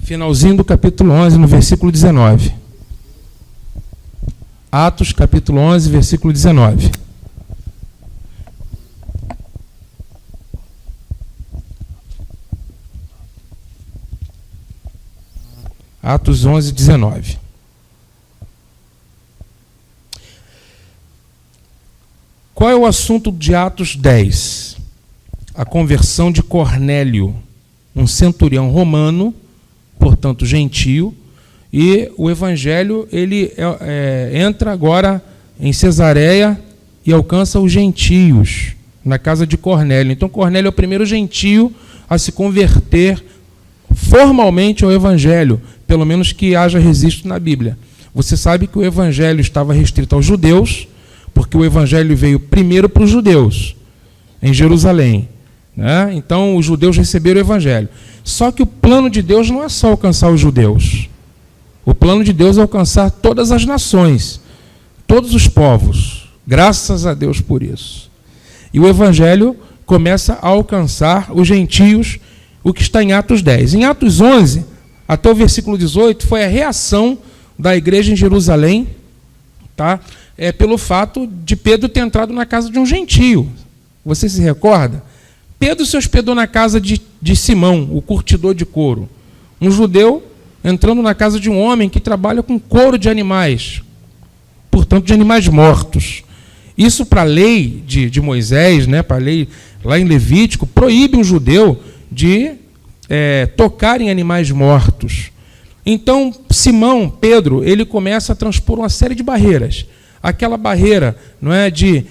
finalzinho do capítulo 11, no versículo 19. Atos, capítulo 11, versículo 19. Atos 11, 19. Qual é o assunto de Atos 10? A conversão de Cornélio, um centurião romano, portanto gentio, e o evangelho ele entra agora em Cesareia e alcança os gentios, na casa de Cornélio. Então Cornélio é o primeiro gentio a se converter formalmente ao evangelho, pelo menos que haja registro na Bíblia. Você sabe que o evangelho estava restrito aos judeus, porque o evangelho veio primeiro para os judeus, em Jerusalém, né? Então os judeus receberam o evangelho. Só que o plano de Deus não é só alcançar os judeus. O plano de Deus é alcançar todas as nações, todos os povos. Graças a Deus por isso. E o evangelho começa a alcançar os gentios, o que está em Atos 10. Em Atos 11, até o versículo 18, foi a reação da igreja em Jerusalém, tá? Pelo fato de Pedro ter entrado na casa de um gentio. Você se recorda? Pedro se hospedou na casa de Simão, o curtidor de couro. Um judeu entrando na casa de um homem que trabalha com couro de animais, portanto, de animais mortos. Isso, para a lei de Moisés, né, para a lei lá em Levítico, proíbe um judeu de tocar em animais mortos. Então, Simão, Pedro, ele começa a transpor uma série de barreiras. Aquela barreira, não é, de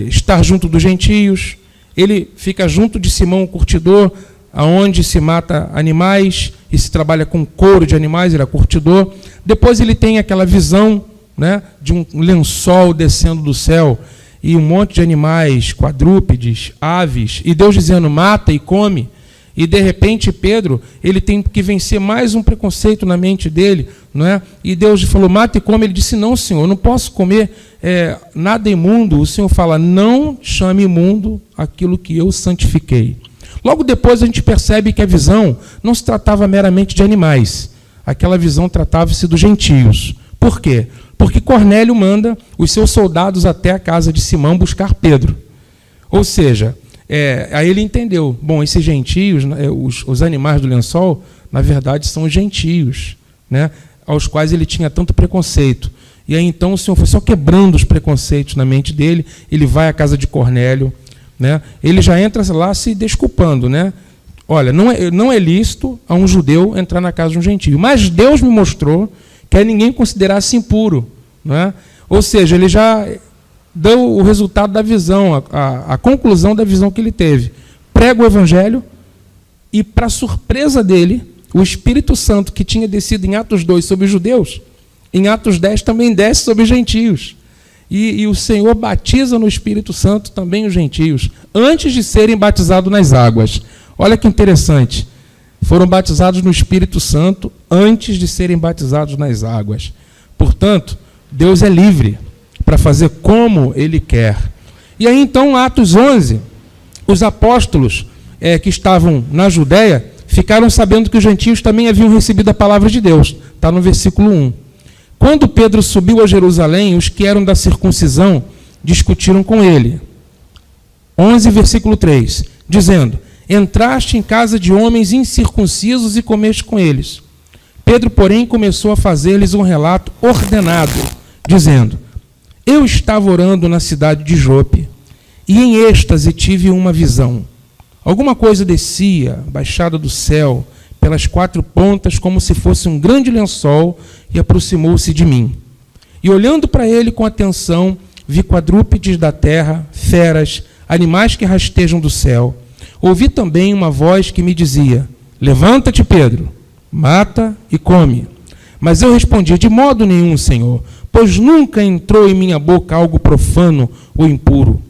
estar junto dos gentios. Ele fica junto de Simão, o curtidor, aonde se mata animais e se trabalha com couro de animais, ele é curtidor. Depois ele tem aquela visão, né, de um lençol descendo do céu e um monte de animais, quadrúpedes, aves, e Deus dizendo, mata e come. E, de repente, Pedro, ele tem que vencer mais um preconceito na mente dele, não é? E Deus falou, mata e come. Ele disse, não, Senhor, eu não posso comer nada imundo. O Senhor fala, não chame imundo aquilo que eu santifiquei. Logo depois a gente percebe que a visão não se tratava meramente de animais. Aquela visão tratava-se dos gentios. Por quê? Porque Cornélio manda os seus soldados até a casa de Simão buscar Pedro. Ou seja, aí ele entendeu, bom, esses gentios, os animais do lençol, na verdade são os gentios, né, aos quais ele tinha tanto preconceito. E aí então o Senhor foi só quebrando os preconceitos na mente dele, ele vai à casa de Cornélio, né, ele já entra lá se desculpando, né? Olha, não é lícito a um judeu entrar na casa de um gentio, mas Deus me mostrou que ninguém considerasse impuro, né? Ou seja, ele já deu o resultado da visão, a conclusão da visão que ele teve. Prega o evangelho e, para surpresa dele, o Espírito Santo, que tinha descido em Atos 2 sobre os judeus, em Atos 10 também desce sobre os gentios. E o Senhor batiza no Espírito Santo também os gentios, antes de serem batizados nas águas. Olha que interessante. Foram batizados no Espírito Santo antes de serem batizados nas águas. Portanto, Deus é livre para fazer como Ele quer. E aí, então, Atos 11, os apóstolos que estavam na Judéia ficaram sabendo que os gentios também haviam recebido a palavra de Deus. Está no versículo 1. Quando Pedro subiu a Jerusalém, os que eram da circuncisão discutiram com ele. 11, versículo 3, dizendo, entraste em casa de homens incircuncisos e comeste com eles. Pedro, porém, começou a fazer-lhes um relato ordenado, dizendo, eu estava orando na cidade de Jope, e em êxtase tive uma visão. Alguma coisa descia, baixada do céu, pelas 4 pontas, como se fosse um grande lençol, e aproximou-se de mim. E olhando para ele com atenção, vi quadrúpedes da terra, feras, animais que rastejam do céu. Ouvi também uma voz que me dizia, levanta-te, Pedro, mata e come. Mas eu respondi, de modo nenhum, Senhor, pois nunca entrou em minha boca algo profano ou impuro.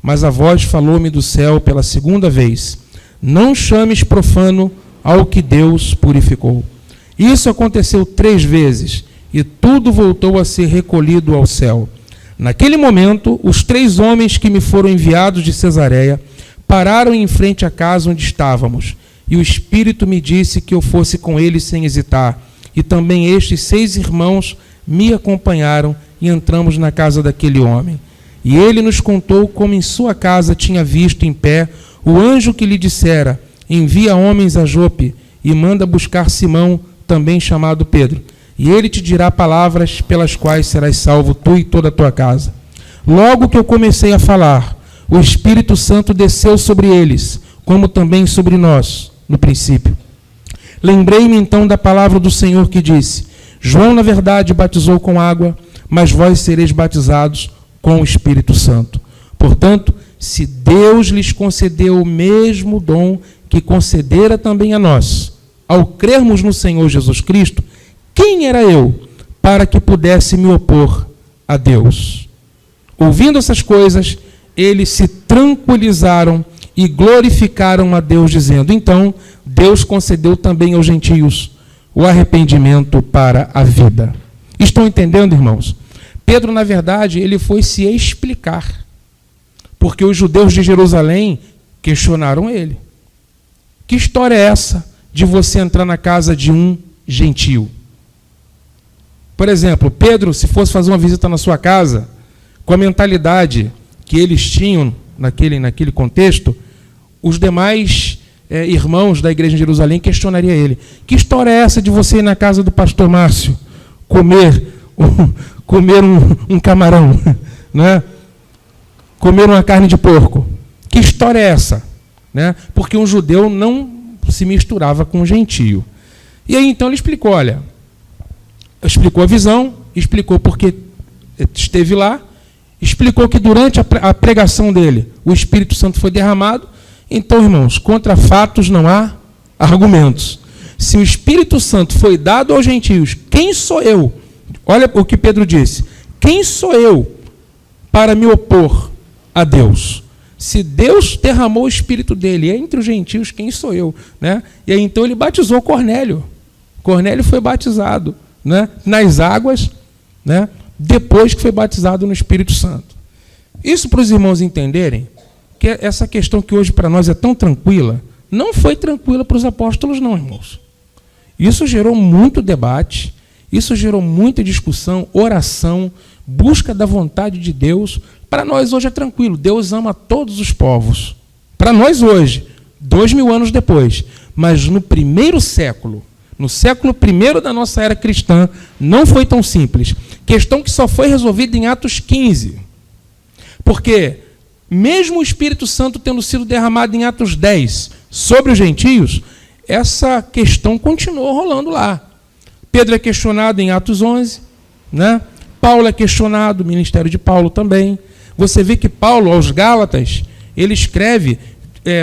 Mas a voz falou-me do céu pela 2ª vez, não chames profano ao que Deus purificou. Isso aconteceu 3 vezes, e tudo voltou a ser recolhido ao céu. Naquele momento, os 3 homens que me foram enviados de Cesareia pararam em frente à casa onde estávamos, e o Espírito me disse que eu fosse com eles sem hesitar. E também estes 6 irmãos me acompanharam e entramos na casa daquele homem. E ele nos contou como em sua casa tinha visto em pé o anjo que lhe dissera: envia homens a Jope e manda buscar Simão, também chamado Pedro, e ele te dirá palavras pelas quais serás salvo tu e toda a tua casa. Logo que eu comecei a falar, o Espírito Santo desceu sobre eles, como também sobre nós, no princípio. Lembrei-me então da palavra do Senhor que disse: João, na verdade, batizou com água, mas vós sereis batizados com o Espírito Santo. Portanto, se Deus lhes concedeu o mesmo dom que concedera também a nós, ao crermos no Senhor Jesus Cristo, quem era eu para que pudesse me opor a Deus? Ouvindo essas coisas, eles se tranquilizaram e glorificaram a Deus, dizendo: então, Deus concedeu também aos gentios o arrependimento para a vida. Estão entendendo, irmãos? Pedro, na verdade, ele foi se explicar, porque os judeus de Jerusalém questionaram ele. Que história é essa de você entrar na casa de um gentio? Por exemplo, Pedro, se fosse fazer uma visita na sua casa, com a mentalidade que eles tinham naquele contexto, os demais irmãos da igreja de Jerusalém questionariam ele. Que história é essa de você ir na casa do pastor Márcio comer um camarão, né? Comer uma carne de porco? Que história é essa? Né? Porque um judeu não se misturava com um gentio. E aí então ele explicou, explicou a visão, explicou porque esteve lá, explicou que durante a pregação dele o Espírito Santo foi derramado. Então, irmãos, contra fatos não há argumentos. Se o Espírito Santo foi dado aos gentios, quem sou eu? Olha o que Pedro disse: quem sou eu para me opor a Deus? Se Deus derramou o Espírito dele entre os gentios, quem sou eu? Né? E aí então ele batizou Cornélio. Cornélio foi batizado, né, nas águas, né, depois que foi batizado no Espírito Santo. Isso para os irmãos entenderem que essa questão que hoje para nós é tão tranquila, não foi tranquila para os apóstolos não, irmãos. Isso gerou muito debate, isso gerou muita discussão, oração, busca da vontade de Deus. Para nós hoje é tranquilo, Deus ama todos os povos. Para nós hoje, 2000 anos depois, mas no primeiro século, no século I da nossa era cristã, não foi tão simples. Questão que só foi resolvida em Atos 15. Porque, mesmo o Espírito Santo tendo sido derramado em Atos 10 sobre os gentios, essa questão continuou rolando lá. Pedro é questionado em Atos 11, né? Paulo é questionado, o ministério de Paulo também. Você vê que Paulo, aos Gálatas, ele escreve,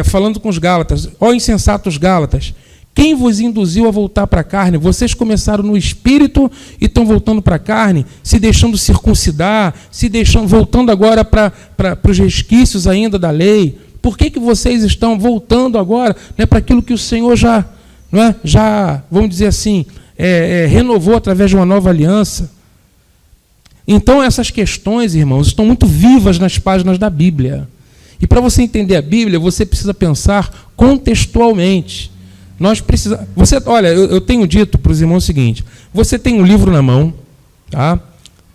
falando com os Gálatas: ó insensatos Gálatas, quem vos induziu a voltar para a carne? Vocês começaram no espírito e estão voltando para a carne, se deixando circuncidar, voltando agora para os resquícios ainda da lei. Por que vocês estão voltando agora, né, para aquilo que o Senhor já, vamos dizer assim, renovou através de uma nova aliança? Então essas questões, irmãos, estão muito vivas nas páginas da Bíblia. E para você entender a Bíblia, você precisa pensar contextualmente. Olha, eu tenho dito para os irmãos o seguinte: você tem um livro na mão, tá,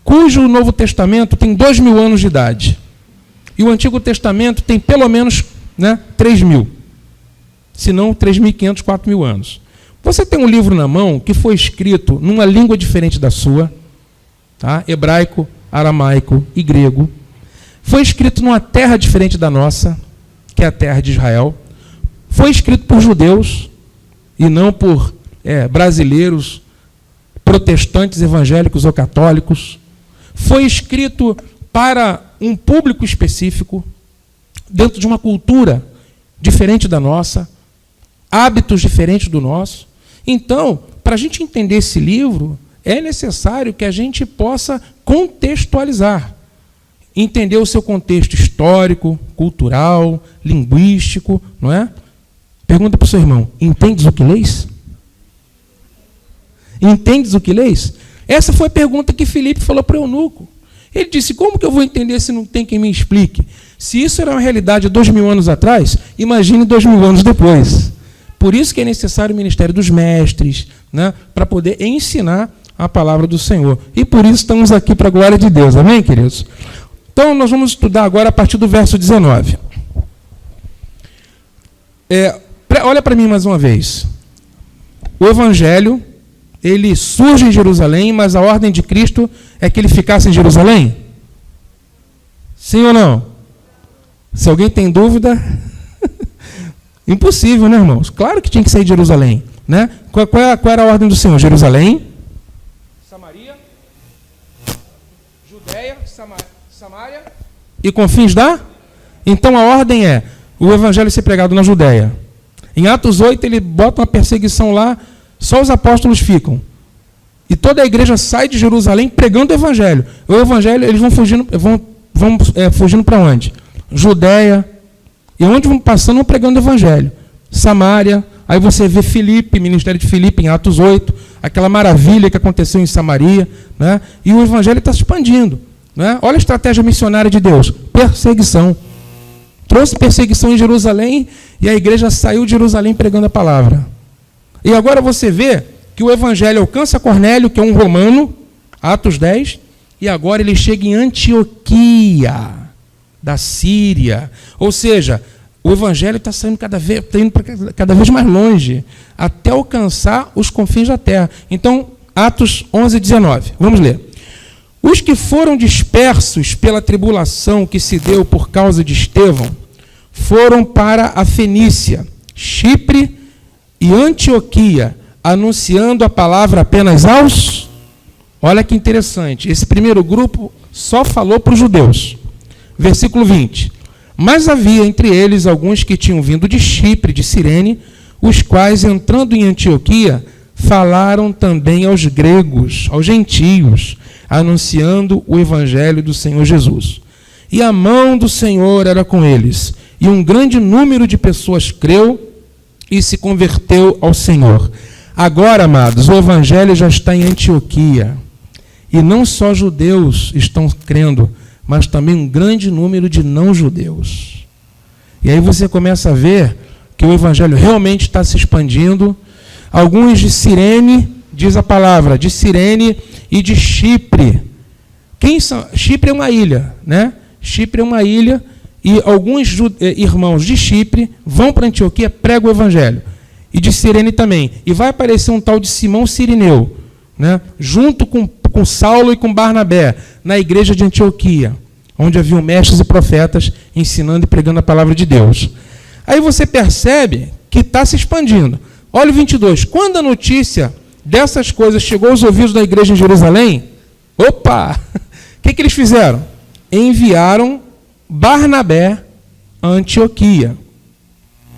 cujo Novo Testamento tem 2000 anos de idade. E o Antigo Testamento tem pelo menos, né, 3000. Se não, 3.500, 4.000 anos. Você tem um livro na mão que foi escrito numa língua diferente da sua, tá? Hebraico, aramaico e grego. Foi escrito numa terra diferente da nossa, que é a terra de Israel. Foi escrito por judeus e não por brasileiros, protestantes, evangélicos ou católicos. Foi escrito para um público específico, dentro de uma cultura diferente da nossa, hábitos diferentes do nosso. Então, para a gente entender esse livro, é necessário que a gente possa contextualizar, entender o seu contexto histórico, cultural, linguístico, não é? Pergunta para o seu irmão: entendes o que lês? Entendes o que lês? Essa foi a pergunta que Filipe falou para o eunuco. Ele disse: como que eu vou entender se não tem quem me explique? Se isso era uma realidade há 2000 anos atrás, imagine 2000 anos depois. Por isso que é necessário o ministério dos mestres, né? Para poder ensinar a palavra do Senhor. E por isso estamos aqui para a glória de Deus. Amém, queridos? Então, nós vamos estudar agora a partir do verso 19. Olha para mim mais uma vez. O Evangelho, ele surge em Jerusalém, mas a ordem de Cristo é que ele ficasse em Jerusalém? Sim ou não? Se alguém tem dúvida, impossível, né, irmãos? Claro que tinha que sair de Jerusalém, né? Qual era a ordem do Senhor? Jerusalém, Samaria, Judéia, Samária e confins da? Então a ordem é o evangelho ser pregado na Judéia. Em Atos 8 ele bota uma perseguição lá, só os apóstolos ficam. E toda a igreja sai de Jerusalém pregando o evangelho. O evangelho, eles vão fugindo para onde? Judéia. E onde vão passando, vão pregando o evangelho. Samaria. Aí você vê Filipe, ministério de Filipe, em Atos 8, aquela maravilha que aconteceu em Samaria, né? E o evangelho está se expandindo, né? Olha a estratégia missionária de Deus: perseguição. Trouxe perseguição em Jerusalém e a igreja saiu de Jerusalém pregando a palavra. E agora você vê que o evangelho alcança Cornélio, que é um romano, Atos 10, e agora ele chega em Antioquia, da Síria. Ou seja, o evangelho está indo cada vez mais longe, até alcançar os confins da terra. Então, Atos 11, 19. Vamos ler. Os que foram dispersos pela tribulação que se deu por causa de Estevão foram para a Fenícia, Chipre e Antioquia, anunciando a palavra apenas aos... Olha que interessante, esse primeiro grupo só falou para os judeus. Versículo 20. Mas havia entre eles alguns que tinham vindo de Chipre, de Cirene, os quais, entrando em Antioquia, falaram também aos gregos, aos gentios, anunciando o evangelho do Senhor Jesus. E a mão do Senhor era com eles, e um grande número de pessoas creu e se converteu ao Senhor. Agora, amados, o evangelho já está em Antioquia, e não só judeus estão crendo, mas também um grande número de não-judeus. E aí você começa a ver que o evangelho realmente está se expandindo. Alguns de Cirene, diz a palavra, de Cirene e de Chipre. Quem são? Chipre é uma ilha, né? Chipre é uma ilha, e alguns irmãos de Chipre vão para Antioquia, pregam o evangelho. E de Cirene também. E vai aparecer um tal de Simão Cirineu, né? Junto com Saulo e com Barnabé, na igreja de Antioquia, onde haviam mestres e profetas ensinando e pregando a palavra de Deus. Aí você percebe que está se expandindo. Olha o 22. Quando a notícia dessas coisas chegou aos ouvidos da igreja em Jerusalém, opa! O que eles fizeram? Enviaram Barnabé a Antioquia.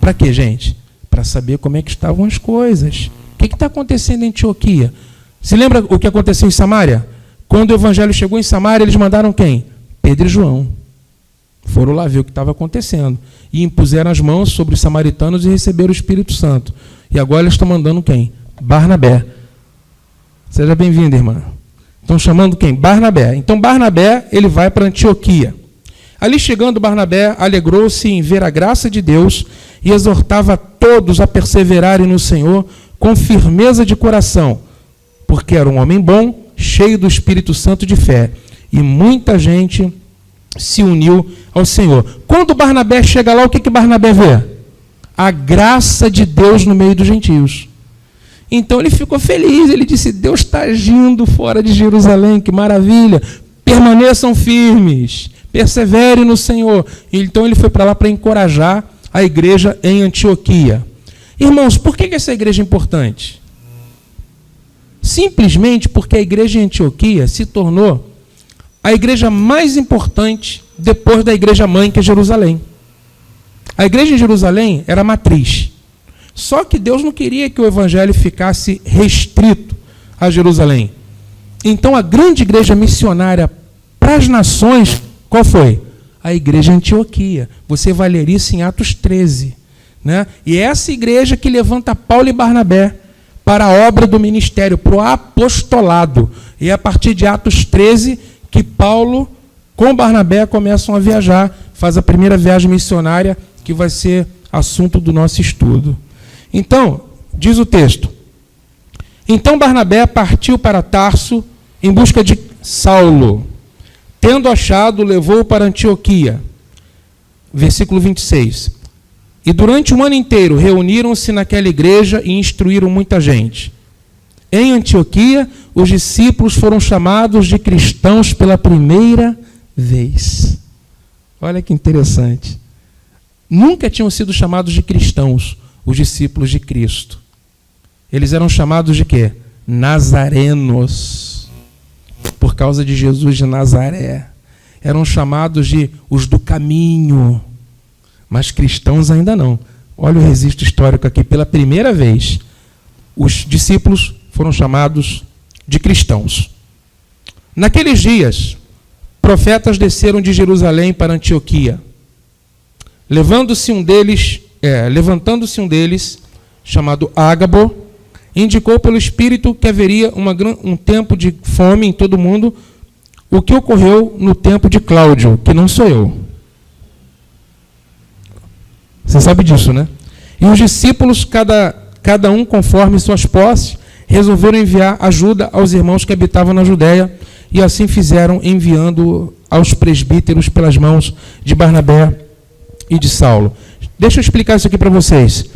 Para quê, gente? Para saber como é que estavam as coisas. O que está acontecendo em Antioquia? Se lembra o que aconteceu em Samária? Quando o evangelho chegou em Samária, eles mandaram quem? Pedro e João. Foram lá ver o que estava acontecendo. E impuseram as mãos sobre os samaritanos e receberam o Espírito Santo. E agora eles estão mandando quem? Barnabé. Seja bem-vindo, irmã. Estão chamando quem? Barnabé. Então Barnabé, ele vai para Antioquia. Ali chegando, Barnabé alegrou-se em ver a graça de Deus e exortava a todos a perseverarem no Senhor com firmeza de coração, porque era um homem bom, cheio do Espírito Santo de fé. E muita gente se uniu ao Senhor. Quando Barnabé chega lá, o que Barnabé vê? A graça de Deus no meio dos gentios. Então ele ficou feliz, ele disse: Deus está agindo fora de Jerusalém, que maravilha, permaneçam firmes, perseverem no Senhor. Então ele foi para lá para encorajar a igreja em Antioquia. Irmãos, por que essa igreja é importante? Simplesmente porque a igreja em Antioquia se tornou a igreja mais importante depois da igreja mãe, que é Jerusalém. A igreja em Jerusalém era a matriz. Só que Deus não queria que o evangelho ficasse restrito a Jerusalém. Então a grande igreja missionária para as nações, qual foi? A igreja em Antioquia. Você vai ler isso em Atos 13. Né? E é essa igreja que levanta Paulo e Barnabé para a obra do ministério, para o apostolado. E é a partir de Atos 13 que Paulo com Barnabé começam a viajar, faz a primeira viagem missionária, que vai ser assunto do nosso estudo. Então, diz o texto: então Barnabé partiu para Tarso em busca de Saulo. Tendo achado, levou-o para Antioquia. Versículo 26. E durante um ano inteiro reuniram-se naquela igreja e instruíram muita gente. Em Antioquia, os discípulos foram chamados de cristãos pela primeira vez. Olha que interessante. Nunca tinham sido chamados de cristãos os discípulos de Cristo. Eles eram chamados de quê? Nazarenos. Por causa de Jesus de Nazaré. Eram chamados de os do caminho. Mas cristãos ainda não. Olha o registro histórico aqui. Pela primeira vez, os discípulos foram chamados de cristãos. Naqueles dias, profetas desceram de Jerusalém para Antioquia. Levantando-se um deles, chamado Ágabo, indicou pelo Espírito que haveria um tempo de fome em todo o mundo, o que ocorreu no tempo de Cláudio, que não sou eu. Você sabe disso, né? E os discípulos, cada um conforme suas posses, resolveram enviar ajuda aos irmãos que habitavam na Judéia, e assim fizeram, enviando aos presbíteros pelas mãos de Barnabé e de Saulo. Deixa eu explicar isso aqui para vocês.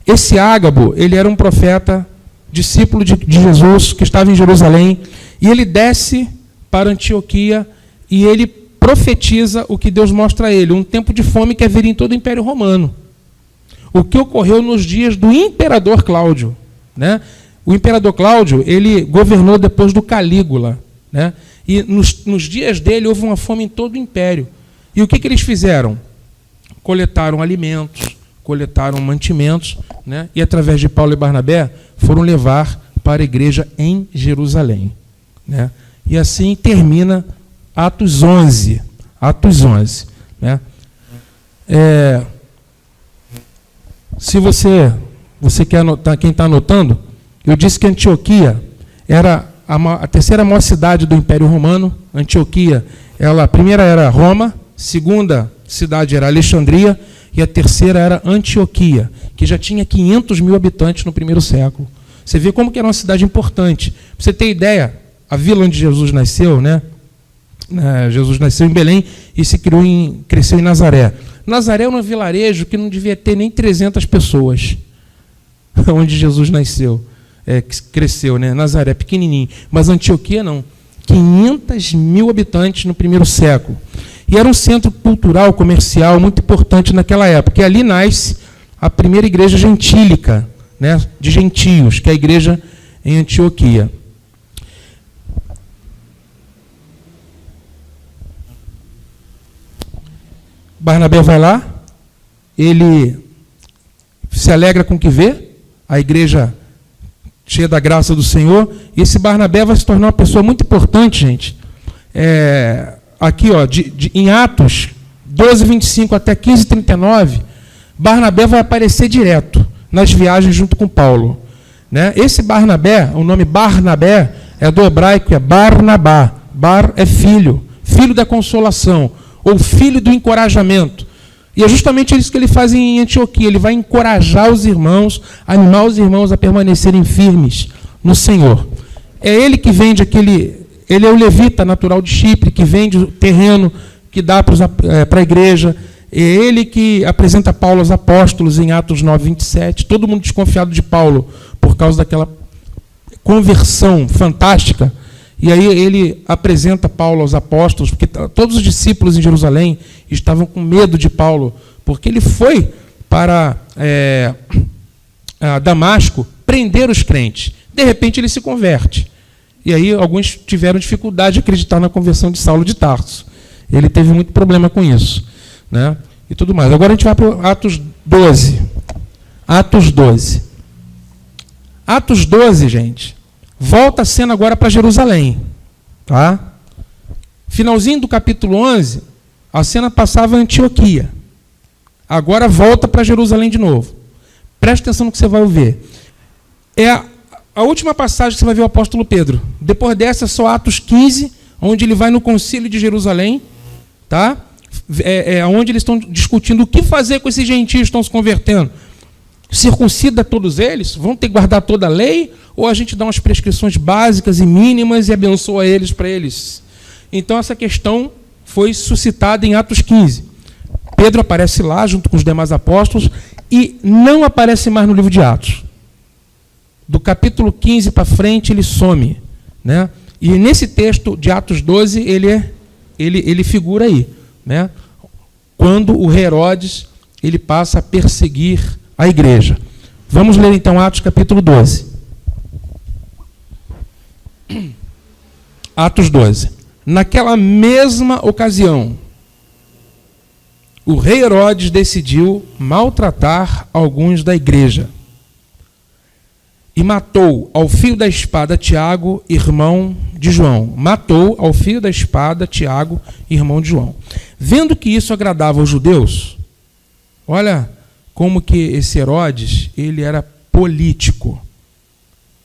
Esse Ágabo, ele era um profeta, discípulo de Jesus, que estava em Jerusalém, e ele desce para Antioquia, e ele profetiza o que Deus mostra a ele, um tempo de fome que haveria em todo o Império Romano. O que ocorreu nos dias do imperador Cláudio, né? O imperador Cláudio, ele governou depois do Calígula, né? E nos dias dele houve uma fome em todo o império. E o que eles fizeram? Coletaram alimentos, coletaram mantimentos, né? E através de Paulo e Barnabé foram levar para a igreja em Jerusalém, né? E assim termina Atos 11. Atos 11, né? Se você quer anotar, quem está anotando, eu disse que Antioquia era a terceira maior cidade do Império Romano. Antioquia, a primeira era Roma, segunda cidade era Alexandria, e a terceira era Antioquia, que já tinha 500 mil habitantes no primeiro século. Você vê como que era uma cidade importante. Para você ter ideia, a vila onde Jesus nasceu, né? Jesus nasceu em Belém e cresceu em Nazaré. Nazaré é um vilarejo que não devia ter nem 300 pessoas, onde Jesus nasceu, que cresceu, né? Nazaré, pequenininho. Mas Antioquia não. 500 mil habitantes no primeiro século. E era um centro cultural, comercial, muito importante naquela época. E ali nasce a primeira igreja gentílica, né? De gentios, que é a igreja em Antioquia. Barnabé vai lá, ele se alegra com o que vê, a igreja cheia da graça do Senhor, e esse Barnabé vai se tornar uma pessoa muito importante, gente. Aqui, ó, em Atos 12, 25 até 15, 39, Barnabé vai aparecer direto nas viagens junto com Paulo, né? Esse Barnabé, o nome Barnabé, é do hebraico, é Barnabá. Bar é filho, filho da consolação, ou filho do encorajamento. E é justamente isso que ele faz em Antioquia. Ele vai encorajar os irmãos, animar os irmãos a permanecerem firmes no Senhor. É ele que vende ele é o levita natural de Chipre, que vende o terreno que dá para a igreja. É ele que apresenta Paulo aos apóstolos em Atos 9, 27. Todo mundo desconfiado de Paulo por causa daquela conversão fantástica. E aí ele apresenta Paulo aos apóstolos, porque todos os discípulos em Jerusalém estavam com medo de Paulo, porque ele foi para Damasco prender os crentes. De repente ele se converte. E aí alguns tiveram dificuldade de acreditar na conversão de Saulo de Tarso. Ele teve muito problema com isso, né? E tudo mais. Agora a gente vai para Atos 12. Atos 12. Atos 12, gente, volta a cena agora para Jerusalém. Tá? Finalzinho do capítulo 11, a cena passava em Antioquia. Agora volta para Jerusalém de novo. Presta atenção no que você vai ver. É a última passagem que você vai ver o apóstolo Pedro. Depois dessa, só Atos 15, onde ele vai no concílio de Jerusalém, tá? Onde eles estão discutindo o que fazer com esses gentios que estão se convertendo. circuncida todos eles? Vão ter que guardar toda a lei? Ou a gente dá umas prescrições básicas e mínimas e abençoa eles para eles? Então, essa questão foi suscitada em Atos 15. Pedro aparece lá, junto com os demais apóstolos, e não aparece mais no livro de Atos. Do capítulo 15 para frente, ele some, né? E nesse texto de Atos 12, ele figura aí, né? Quando o rei Herodes ele passa a perseguir a igreja. Vamos ler então Atos capítulo 12. Atos 12. Naquela mesma ocasião, o rei Herodes decidiu maltratar alguns da igreja e matou ao fio da espada Tiago, irmão de João. Matou ao fio da espada Tiago, irmão de João. Vendo que isso agradava aos judeus, olha como que esse Herodes, ele era político.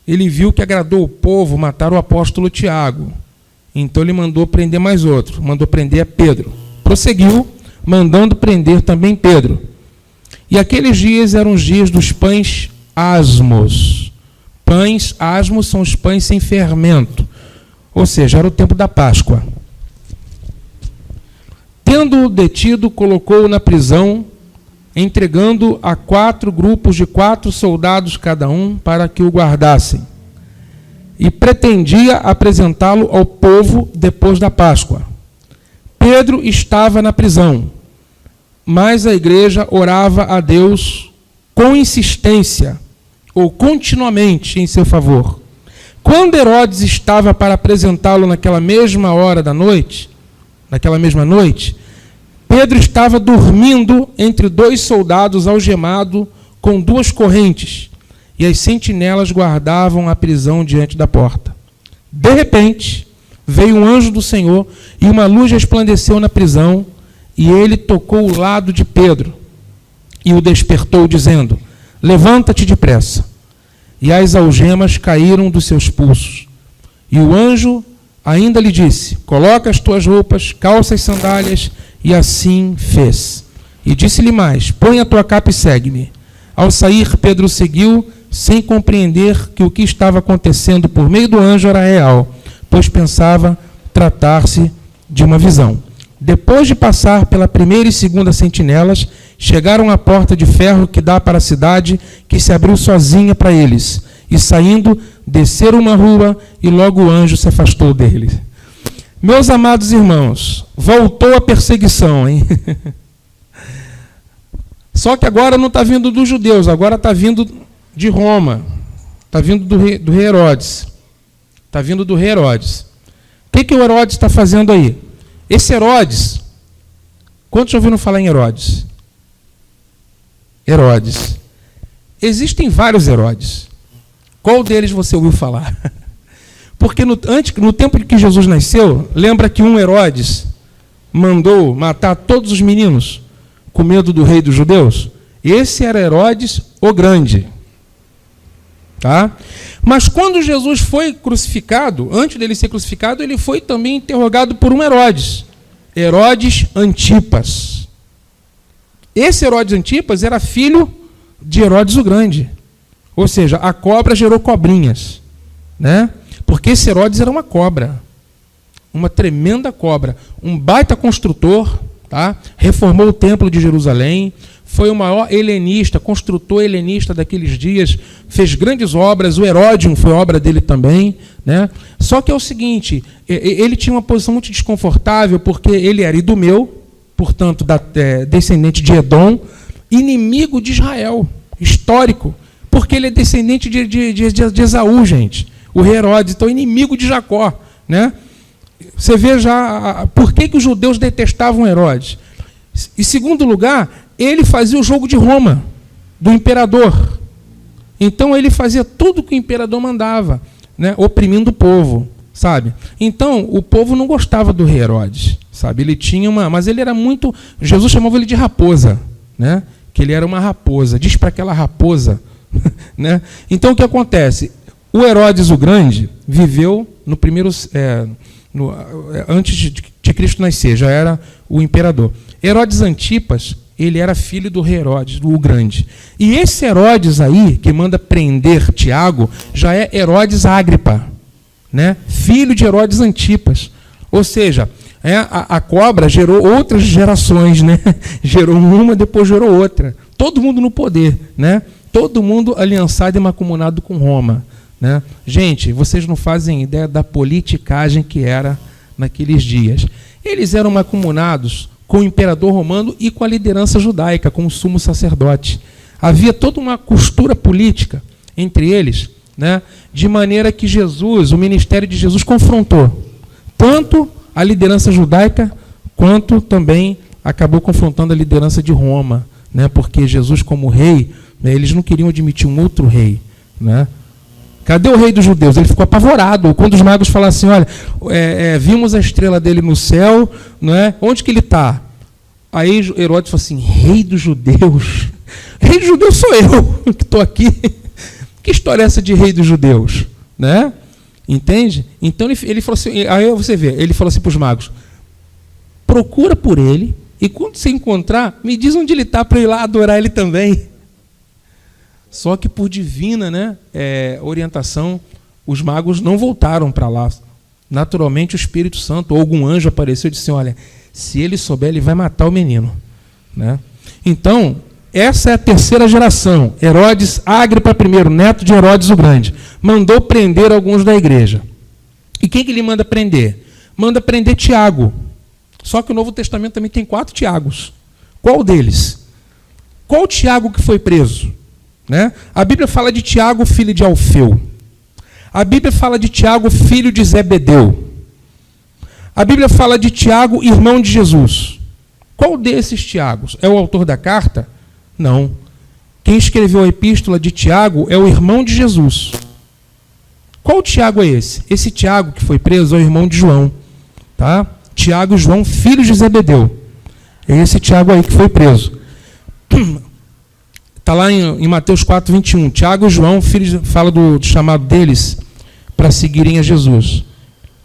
Ele viu que agradou o povo matar o apóstolo Tiago. Então ele mandou prender mais outro. Mandou prender a Pedro. Prosseguiu, mandando prender também Pedro. E aqueles dias eram os dias dos pães asmos. Pães asmos são os pães sem fermento. Ou seja, era o tempo da Páscoa. Tendo-o detido, colocou-o na prisão, entregando a 4 grupos de 4 soldados cada um para que o guardassem. E pretendia apresentá-lo ao povo depois da Páscoa. Pedro estava na prisão, mas a igreja orava a Deus com insistência, ou continuamente em seu favor. Quando Herodes estava para apresentá-lo naquela mesma hora da noite, naquela mesma noite, Pedro estava dormindo entre 2 soldados algemado com 2 correntes, e as sentinelas guardavam a prisão diante da porta. De repente, veio um anjo do Senhor, e uma luz resplandeceu na prisão, e ele tocou o lado de Pedro, e o despertou, dizendo: levanta-te depressa. E as algemas caíram dos seus pulsos. E o anjo ainda lhe disse: coloca as tuas roupas, calça as sandálias, e assim fez. E disse-lhe mais: põe a tua capa e segue-me. Ao sair, Pedro o seguiu, sem compreender que o que estava acontecendo por meio do anjo era real, pois pensava tratar-se de uma visão. Depois de passar pela primeira e segunda sentinelas, chegaram à porta de ferro que dá para a cidade, que se abriu sozinha para eles. E saindo, desceram uma rua, e logo o anjo se afastou deles. Meus amados irmãos, voltou a perseguição, hein? Só que agora não está vindo dos judeus, agora está vindo de Roma. Está vindo do rei Herodes. Está vindo do rei Herodes. O que o Herodes está fazendo aí? Esse Herodes, quantos já ouviram falar em Herodes? Herodes. Existem vários Herodes. Qual deles você ouviu falar? Porque no tempo em que Jesus nasceu, lembra que um Herodes mandou matar todos os meninos com medo do rei dos judeus? Esse era Herodes o Grande. Tá? Mas quando Jesus foi crucificado, antes dele ser crucificado, ele foi também interrogado por um Herodes. Herodes Antipas. Esse Herodes Antipas era filho de Herodes o Grande. Ou seja, a cobra gerou cobrinhas, né? Porque esse Herodes era uma cobra, uma tremenda cobra, um baita construtor, tá? Reformou o templo de Jerusalém, foi o maior helenista, construtor helenista daqueles dias, fez grandes obras, o Heródion foi obra dele também, né? Só que é o seguinte, ele tinha uma posição muito desconfortável, porque ele era idumeu, portanto, descendente de Edom, inimigo de Israel, histórico, porque ele é descendente de Esaú, gente. O rei Herodes, então, inimigo de Jacó, né? Você vê já por que os judeus detestavam Herodes. Em segundo lugar, ele fazia o jogo de Roma, do imperador. Então, ele fazia tudo que o imperador mandava, né? Oprimindo o povo, sabe? Então, o povo não gostava do rei Herodes, sabe? Ele tinha mas ele era muito... Jesus chamava ele de raposa, né? Que ele era uma raposa. Diz para aquela raposa, né? Então, o que acontece? O Herodes o Grande viveu no primeiro... antes de Cristo nascer, já era o imperador. Herodes Antipas, ele era filho do rei Herodes, o Grande. E esse Herodes aí, que manda prender Tiago, já é Herodes Ágripa, né? Filho de Herodes Antipas. Ou seja, a cobra gerou outras gerações, né? Gerou uma, depois gerou outra. Todo mundo no poder, né? Todo mundo aliançado e mancomunado com Roma, né? Gente, vocês não fazem ideia da politicagem que era naqueles dias. Eles eram mancomunados com o imperador romano e com a liderança judaica, com o sumo sacerdote. Havia toda uma costura política entre eles, né? De maneira que Jesus, o ministério de Jesus, confrontou tanto a liderança judaica, quanto também acabou confrontando a liderança de Roma, né? Porque Jesus, como rei, né, eles não queriam admitir um outro rei, né? Cadê o rei dos judeus? Ele ficou apavorado quando os magos falaram assim, olha, vimos a estrela dele no céu, não é? Onde que ele está? Aí Herodes falou assim, rei dos judeus? Rei dos judeus sou eu, que estou aqui. Que história é essa de rei dos judeus? Né? Entende? Então ele falou assim, aí você vê, ele falou assim para os magos, procura por ele, e quando você encontrar, me diz onde ele está para eu ir lá adorar ele também. Só que por divina, né, orientação, os magos não voltaram para lá. Naturalmente, o Espírito Santo ou algum anjo apareceu e disse, olha, se ele souber, ele vai matar o menino. Né? Então, essa é a terceira geração. Herodes Ágripa I, neto de Herodes o Grande, mandou prender alguns da igreja. E quem que ele manda prender? Manda prender Tiago. Só que o Novo Testamento também tem 4 Tiagos. Qual deles? Qual Tiago que foi preso? Né? A Bíblia fala de Tiago, filho de Alfeu. A Bíblia fala de Tiago, filho de Zebedeu. A Bíblia fala de Tiago, irmão de Jesus. Qual desses Tiagos? É o autor da carta? Não. Quem escreveu a epístola de Tiago é o irmão de Jesus. Qual Tiago é esse? Esse Tiago que foi preso é o irmão de João. Tá? Tiago e João, filhos de Zebedeu. É esse Tiago aí que foi preso. Está lá em Mateus 4, 21. Tiago e João, filhos, fala do chamado deles para seguirem a Jesus.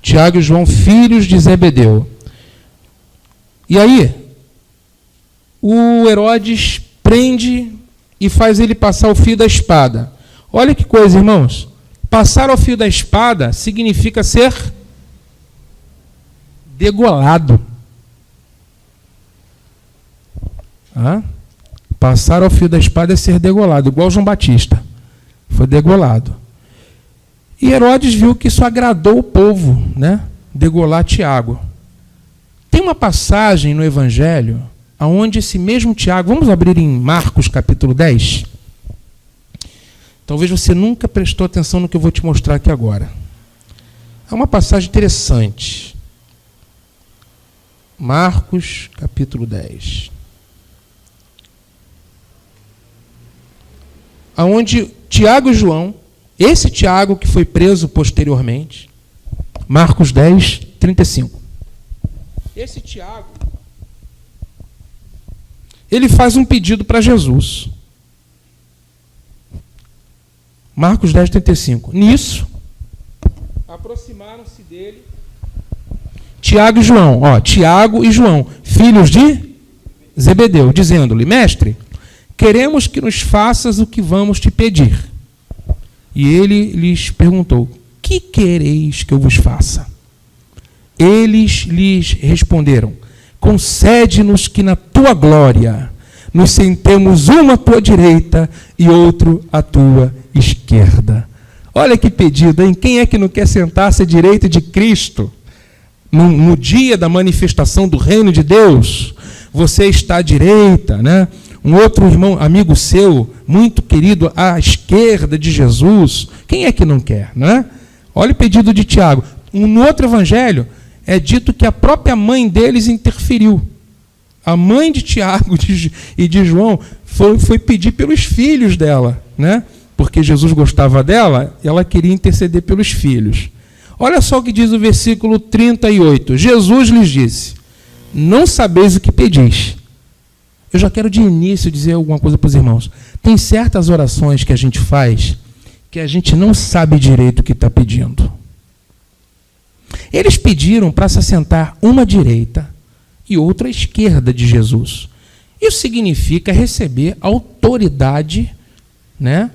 Tiago e João, filhos de Zebedeu. E aí, o Herodes prende e faz ele passar o fio da espada. Olha que coisa, irmãos. Passar ao fio da espada significa ser degolado. Passar ao fio da espada é ser degolado, igual João Batista. Foi degolado. E Herodes viu que isso agradou o povo, né? Degolar Tiago. Tem uma passagem no Evangelho onde esse mesmo Tiago, vamos abrir em Marcos capítulo 10. Talvez você nunca prestou atenção no que eu vou te mostrar aqui agora. É uma passagem interessante. Marcos capítulo 10. Onde Tiago e João, esse Tiago que foi preso posteriormente, Marcos 10, 35. Esse Tiago, ele faz um pedido para Jesus. Marcos 10, 35. Nisso, aproximaram-se dele Tiago e João, Tiago e João, filhos de Zebedeu, dizendo-lhe, mestre, queremos que nos faças o que vamos te pedir. E ele lhes perguntou, que quereis que eu vos faça? Eles lhes responderam, concede-nos que na tua glória nos sentemos um à tua direita e outro à tua esquerda. Olha que pedido, hein? Quem é que não quer sentar-se à direita de Cristo? No dia da manifestação do reino de Deus, você está à direita, né? Um outro irmão, amigo seu, muito querido, à esquerda de Jesus. Quem é que não quer, né? Olha o pedido de Tiago. No outro evangelho, é dito que a própria mãe deles interferiu. A mãe de Tiago e de João foi pedir pelos filhos dela, né? Porque Jesus gostava dela, ela queria interceder pelos filhos. Olha só o que diz o versículo 38. Jesus lhes disse, não sabeis o que pedis. Eu já quero de início dizer alguma coisa para os irmãos. Tem certas orações que a gente faz que a gente não sabe direito o que está pedindo. Eles pediram para se assentar uma à direita e outra à esquerda de Jesus. Isso significa receber autoridade, né,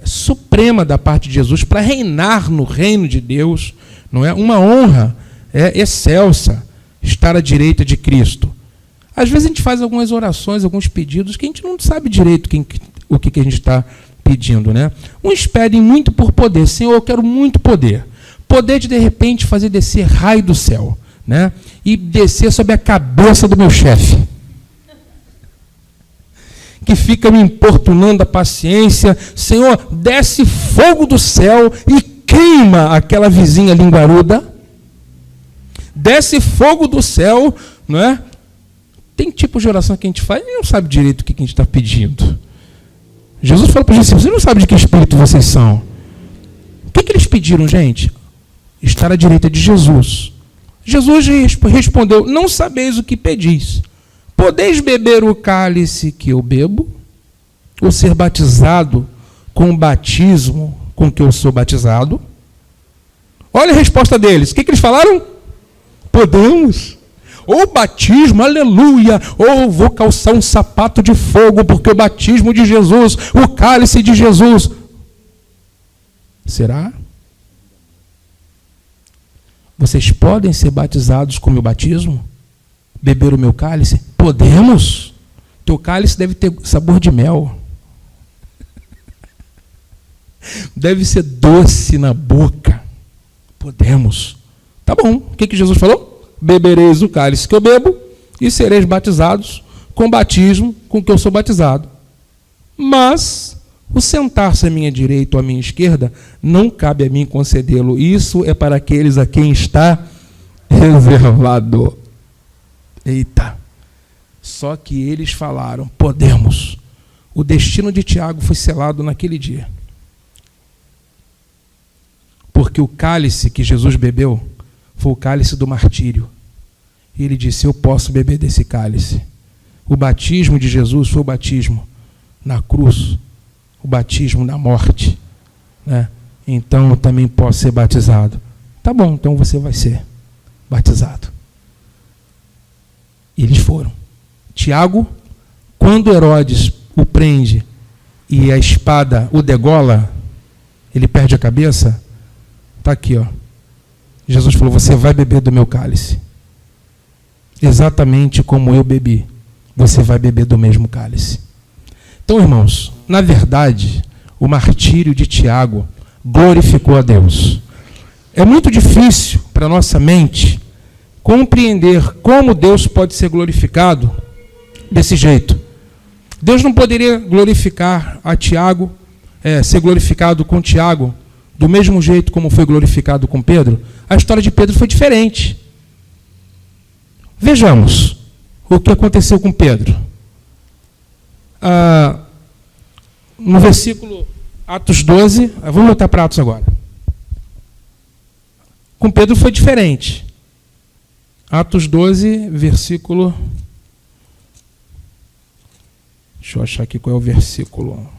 suprema da parte de Jesus para reinar no reino de Deus. Não é uma honra excelsa estar à direita de Cristo. Às vezes a gente faz algumas orações, alguns pedidos que a gente não sabe direito o que a gente está pedindo, né? Uns pedem muito por poder. Senhor, eu quero muito poder. Poder de repente fazer descer raio do céu, né? E descer sobre a cabeça do meu chefe, que fica me importunando a paciência. Senhor, desce fogo do céu e queima aquela vizinha linguaruda. Desce fogo do céu, não é? Tem tipo de oração que a gente faz e não sabe direito o que a gente está pedindo. Jesus falou para os discípulos: você não sabe de que espírito vocês são. O que eles pediram, gente? Estar à direita de Jesus. Jesus respondeu: não sabeis o que pedis. Podeis beber o cálice que eu bebo? Ou ser batizado com o batismo com que eu sou batizado? Olha a resposta deles. O que eles falaram? Podemos. Ou batismo, aleluia. Ou vou calçar um sapato de fogo, porque o batismo de Jesus, o cálice de Jesus. Será? Vocês podem ser batizados com o meu batismo? Beber o meu cálice? Podemos. Teu cálice deve ter sabor de mel. Deve ser doce na boca. Podemos. Tá bom. O que Jesus falou? Bebereis o cálice que eu bebo e sereis batizados com o batismo com que eu sou batizado. Mas o sentar-se à minha direita ou à minha esquerda não cabe a mim concedê-lo. Isso é para aqueles a quem está reservado. Eita! Só que eles falaram: podemos. O destino de Tiago foi selado naquele dia. Porque o cálice que Jesus bebeu foi o cálice do martírio. E ele disse: eu posso beber desse cálice. O batismo de Jesus foi o batismo na cruz, o batismo na morte, né? Então eu também posso ser batizado. Tá bom, então você vai ser batizado. E eles foram. Tiago, quando Herodes o prende e a espada o degola, ele perde a cabeça. Está aqui, ó. Jesus falou: você vai beber do meu cálice. Exatamente como eu bebi, você vai beber do mesmo cálice. Então, irmãos, na verdade, o martírio de Tiago glorificou a Deus. É muito difícil para a nossa mente compreender como Deus pode ser glorificado desse jeito. Deus não poderia glorificar a Tiago, ser glorificado com Tiago, do mesmo jeito como foi glorificado com Pedro? A história de Pedro foi diferente. Vejamos o que aconteceu com Pedro. No versículo Atos 12, vamos voltar para Atos agora. Com Pedro foi diferente. Atos 12, versículo... Deixa eu achar aqui qual é o versículo.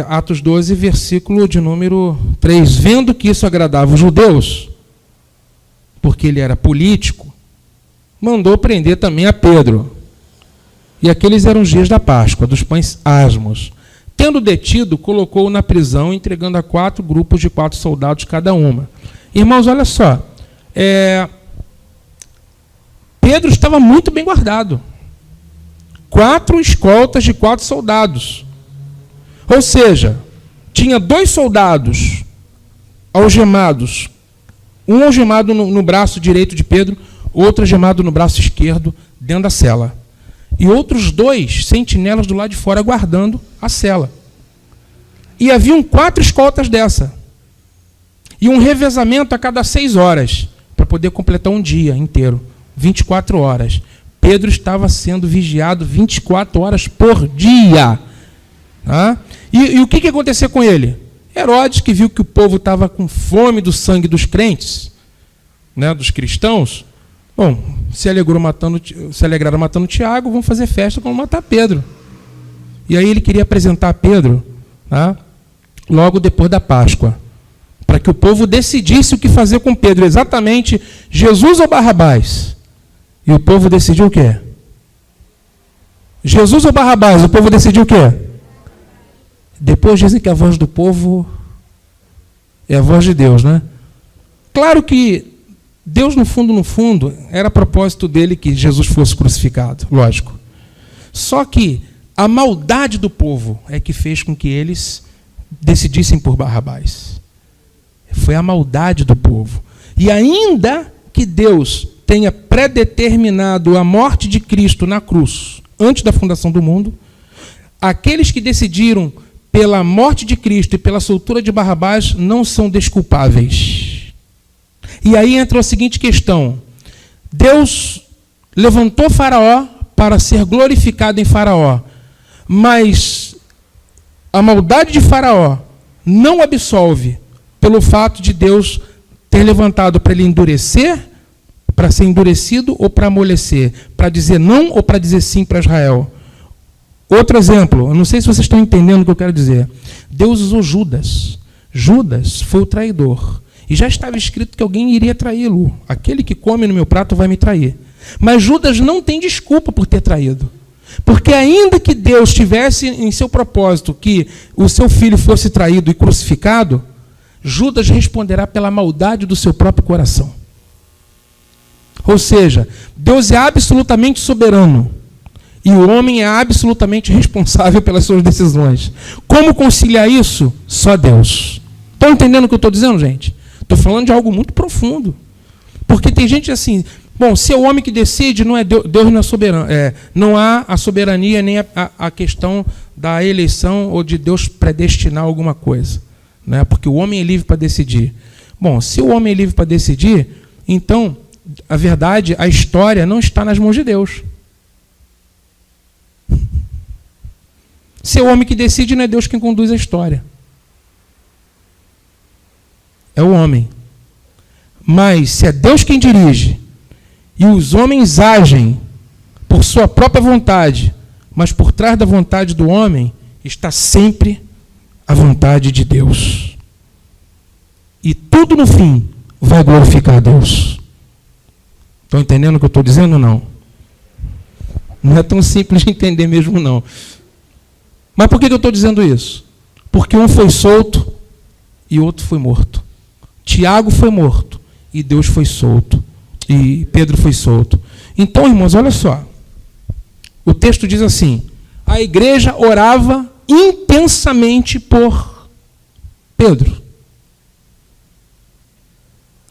Atos 12, versículo de número 3. Vendo que isso agradava os judeus, porque ele era político, mandou prender também a Pedro. E aqueles eram os dias da Páscoa, dos pães asmos. Tendo detido, colocou-o na prisão, entregando a 4 grupos de 4 soldados cada uma. Irmãos, olha só. Pedro estava muito bem guardado. 4 escoltas de 4 soldados. Ou seja, tinha 2 soldados algemados. Um algemado no braço direito de Pedro, outro algemado no braço esquerdo, dentro da cela. E outros 2 sentinelas do lado de fora guardando a cela. E haviam 4 escoltas dessa. E um revezamento a cada 6 horas, para poder completar um dia inteiro, 24 horas. Pedro estava sendo vigiado 24 horas por dia. Tá? E o que aconteceu com ele? Herodes, que viu que o povo estava com fome do sangue dos crentes, né, dos cristãos, bom, se alegraram matando Tiago, vão fazer festa para matar Pedro. E aí ele queria apresentar Pedro, tá, logo depois da Páscoa, para que o povo decidisse o que fazer com Pedro, exatamente Jesus ou Barrabás. E o povo decidiu o quê? Jesus ou Barrabás? O povo decidiu o quê? Depois dizem que a voz do povo é a voz de Deus, né? Claro que Deus, no fundo, era propósito dele que Jesus fosse crucificado, lógico. Só que a maldade do povo é que fez com que eles decidissem por Barrabás. Foi a maldade do povo. E ainda que Deus tenha predeterminado a morte de Cristo na cruz, antes da fundação do mundo, aqueles que decidiram pela morte de Cristo e pela soltura de Barrabás não são desculpáveis. E aí entra a seguinte questão. Deus levantou Faraó para ser glorificado em Faraó, mas a maldade de Faraó não absolve pelo fato de Deus ter levantado para ele endurecer, para ser endurecido ou para amolecer, para dizer não ou para dizer sim para Israel. Outro exemplo, eu não sei se vocês estão entendendo o que eu quero dizer. Deus usou Judas. Judas foi o traidor. E já estava escrito que alguém iria traí-lo. Aquele que come no meu prato vai me trair. Mas Judas não tem desculpa por ter traído. Porque ainda que Deus tivesse em seu propósito que o seu filho fosse traído e crucificado, Judas responderá pela maldade do seu próprio coração. Ou seja, Deus é absolutamente soberano. E o homem é absolutamente responsável pelas suas decisões. Como conciliar isso? Só Deus. Estão entendendo o que eu estou dizendo, gente? Estou falando de algo muito profundo. Porque tem gente assim, bom, se é o homem que decide, não é Deus não é soberano. Não há a soberania nem a questão da eleição ou de Deus predestinar alguma coisa. Né? Porque o homem é livre para decidir. Bom, se o homem é livre para decidir, então, a verdade, a história não está nas mãos de Deus. Se é o homem que decide, não é Deus quem conduz a história. É o homem. Mas se é Deus quem dirige, e os homens agem por sua própria vontade, mas por trás da vontade do homem está sempre a vontade de Deus. E tudo no fim vai glorificar a Deus. Estão entendendo o que eu estou dizendo ou não? Não é tão simples de entender mesmo, não. Mas por que eu estou dizendo isso? Porque um foi solto e outro foi morto. Tiago foi morto e Deus foi solto. E Pedro foi solto. Então, irmãos, olha só. O texto diz assim: a igreja orava intensamente por Pedro.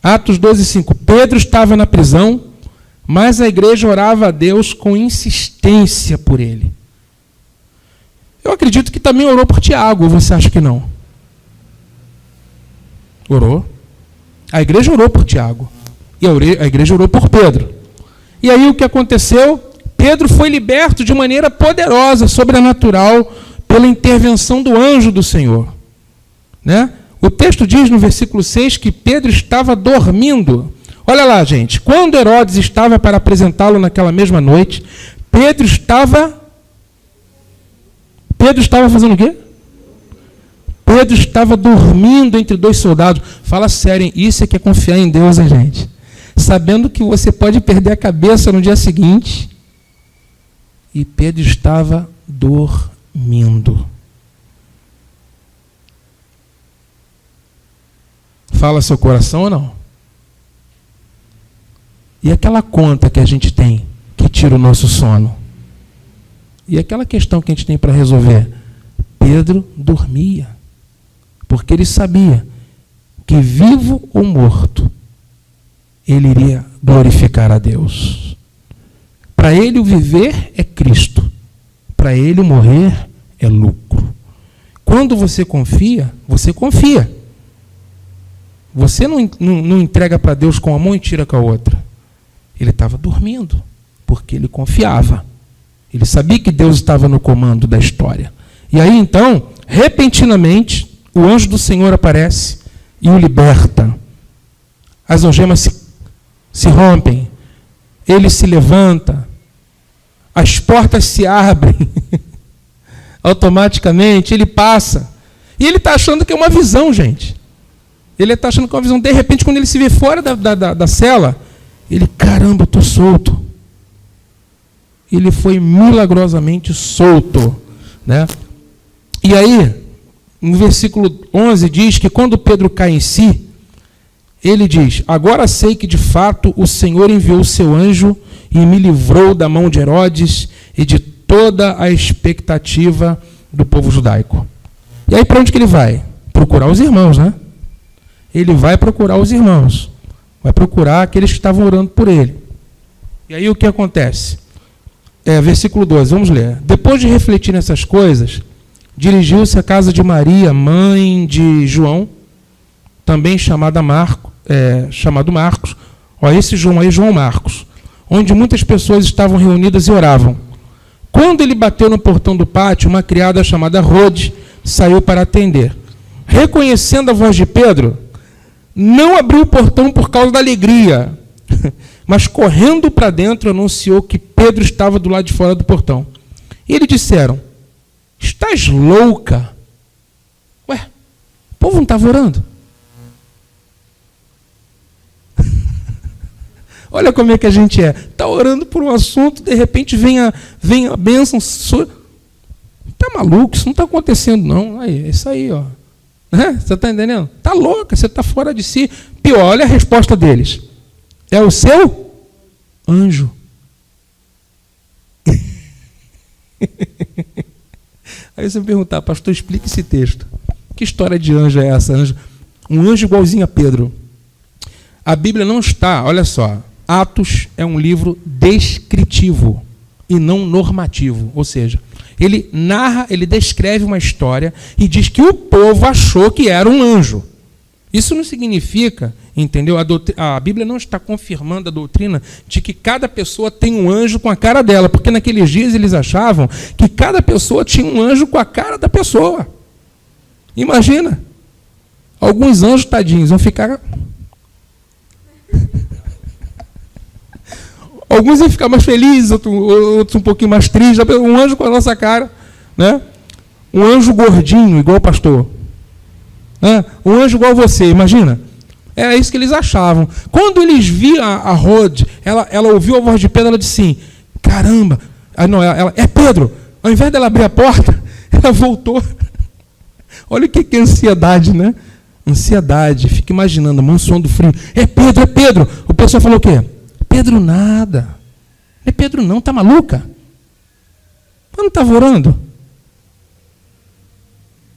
Atos 12:5. Pedro estava na prisão, mas a igreja orava a Deus com insistência por ele. Eu acredito que também orou por Tiago, ou você acha que não? Orou. A igreja orou por Tiago. E a igreja orou por Pedro. E aí o que aconteceu? Pedro foi liberto de maneira poderosa, sobrenatural, pela intervenção do anjo do Senhor. Né? O texto diz no versículo 6 que Pedro estava dormindo. Olha lá, gente. Quando Herodes estava para apresentá-lo naquela mesma noite, Pedro estava fazendo o quê? Pedro estava dormindo entre dois soldados. Fala sério, hein? Isso é que é confiar em Deus, hein, gente? Sabendo que você pode perder a cabeça no dia seguinte. E Pedro estava dormindo. Fala seu coração ou não? E aquela conta que a gente tem, que tira o nosso sono? E aquela questão que a gente tem para resolver? Pedro dormia. Porque ele sabia que, vivo ou morto, ele iria glorificar a Deus. Para ele o viver é Cristo. Para ele o morrer é lucro. Quando você confia, você confia. Você não entrega para Deus com uma mão e tira com a outra. Ele estava dormindo, porque ele confiava. Ele sabia que Deus estava no comando da história. E aí, então, repentinamente, o anjo do Senhor aparece e o liberta. As algemas se rompem. Ele se levanta. As portas se abrem. Automaticamente, ele passa. E ele está achando que é uma visão, gente. Ele está achando que é uma visão. De repente, quando ele se vê fora da cela, ele, caramba, eu estou solto. Ele foi milagrosamente solto, né? E aí, no versículo 11, diz que quando Pedro cai em si, ele diz: agora sei que de fato o Senhor enviou o seu anjo e me livrou da mão de Herodes e de toda a expectativa do povo judaico. E aí para onde que ele vai? Procurar os irmãos, né? Ele vai procurar os irmãos. Vai procurar aqueles que estavam orando por ele. E aí o que acontece? Versículo 12, vamos ler. Depois de refletir nessas coisas, dirigiu-se à casa de Maria, mãe de João, também chamado Marcos. Esse João aí, João Marcos, onde muitas pessoas estavam reunidas e oravam. Quando ele bateu no portão do pátio, uma criada chamada Rode saiu para atender. Reconhecendo a voz de Pedro, não abriu o portão por causa da alegria, mas correndo para dentro anunciou que Pedro estava do lado de fora do portão. E eles disseram: estás louca? Ué, o povo não estava orando? Olha como é que a gente é. Está orando por um assunto, de repente vem a bênção. Está maluco? Isso não está acontecendo, não. Aí, isso aí, ó. Você está entendendo? Está louca, você está fora de si. Pior, olha a resposta deles. É o seu anjo. Aí você me perguntar: pastor, explique esse texto. Que história de anjo é essa? Um anjo igualzinho a Pedro. A Bíblia não está, olha só, Atos é um livro descritivo e não normativo. Ou seja, ele narra, ele descreve uma história e diz que o povo achou que era um anjo. Isso não significa, entendeu? A Bíblia não está confirmando a doutrina de que cada pessoa tem um anjo com a cara dela, porque naqueles dias eles achavam que cada pessoa tinha um anjo com a cara da pessoa. Imagina, alguns anjos, tadinhos, vão ficar... Alguns iam ficar mais felizes, outros um pouquinho mais tristes. Um anjo com a nossa cara, né? Um anjo gordinho, igual o pastor. Um anjo igual você, imagina. Era isso que eles achavam. Quando eles viram a Rode, ela ouviu a voz de Pedro, ela disse assim: caramba, é Pedro. Ao invés dela abrir a porta, ela voltou. Olha o que é ansiedade, né? Ansiedade, fica imaginando, a mão suando frio. É Pedro, é Pedro. O pessoal falou o quê? Pedro nada. Não é Pedro não, tá maluca? Eu não estava orando?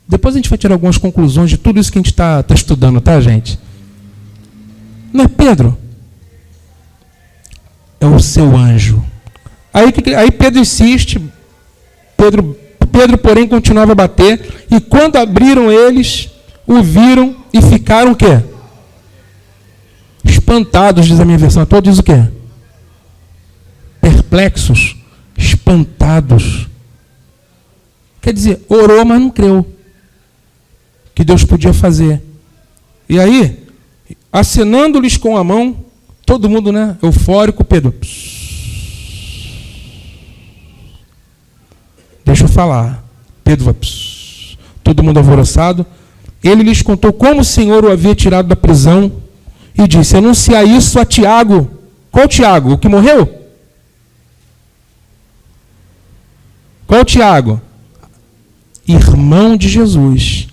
Depois a gente vai tirar algumas conclusões de tudo isso que a gente está estudando, tá, gente? Não é Pedro? É o seu anjo. Aí Pedro insiste, Pedro, porém, continuava a bater, e quando abriram eles, o viram e ficaram o quê? Espantados, diz a minha versão. A tua diz o quê? Perplexos, espantados. Quer dizer, orou, mas não creu que Deus podia fazer. E aí, acenando-lhes com a mão, todo mundo, né, eufórico, Pedro, deixa eu falar. Pedro vai, todo mundo alvoroçado. Ele lhes contou como o Senhor o havia tirado da prisão e disse: anunciar isso a Tiago. Qual Tiago? O que morreu? Qual Tiago? Irmão de Jesus.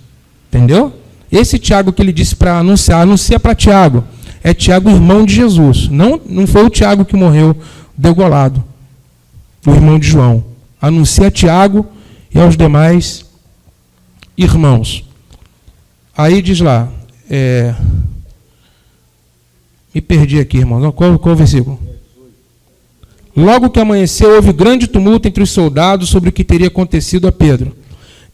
Entendeu? Esse Tiago que ele disse para anunciar, anuncia para Tiago. É Tiago, irmão de Jesus. Não foi o Tiago que morreu degolado. O irmão de João. Anuncia a Tiago e aos demais irmãos. Aí diz lá, me perdi aqui, irmão. Qual o versículo? Logo que amanheceu, houve grande tumulto entre os soldados sobre o que teria acontecido a Pedro.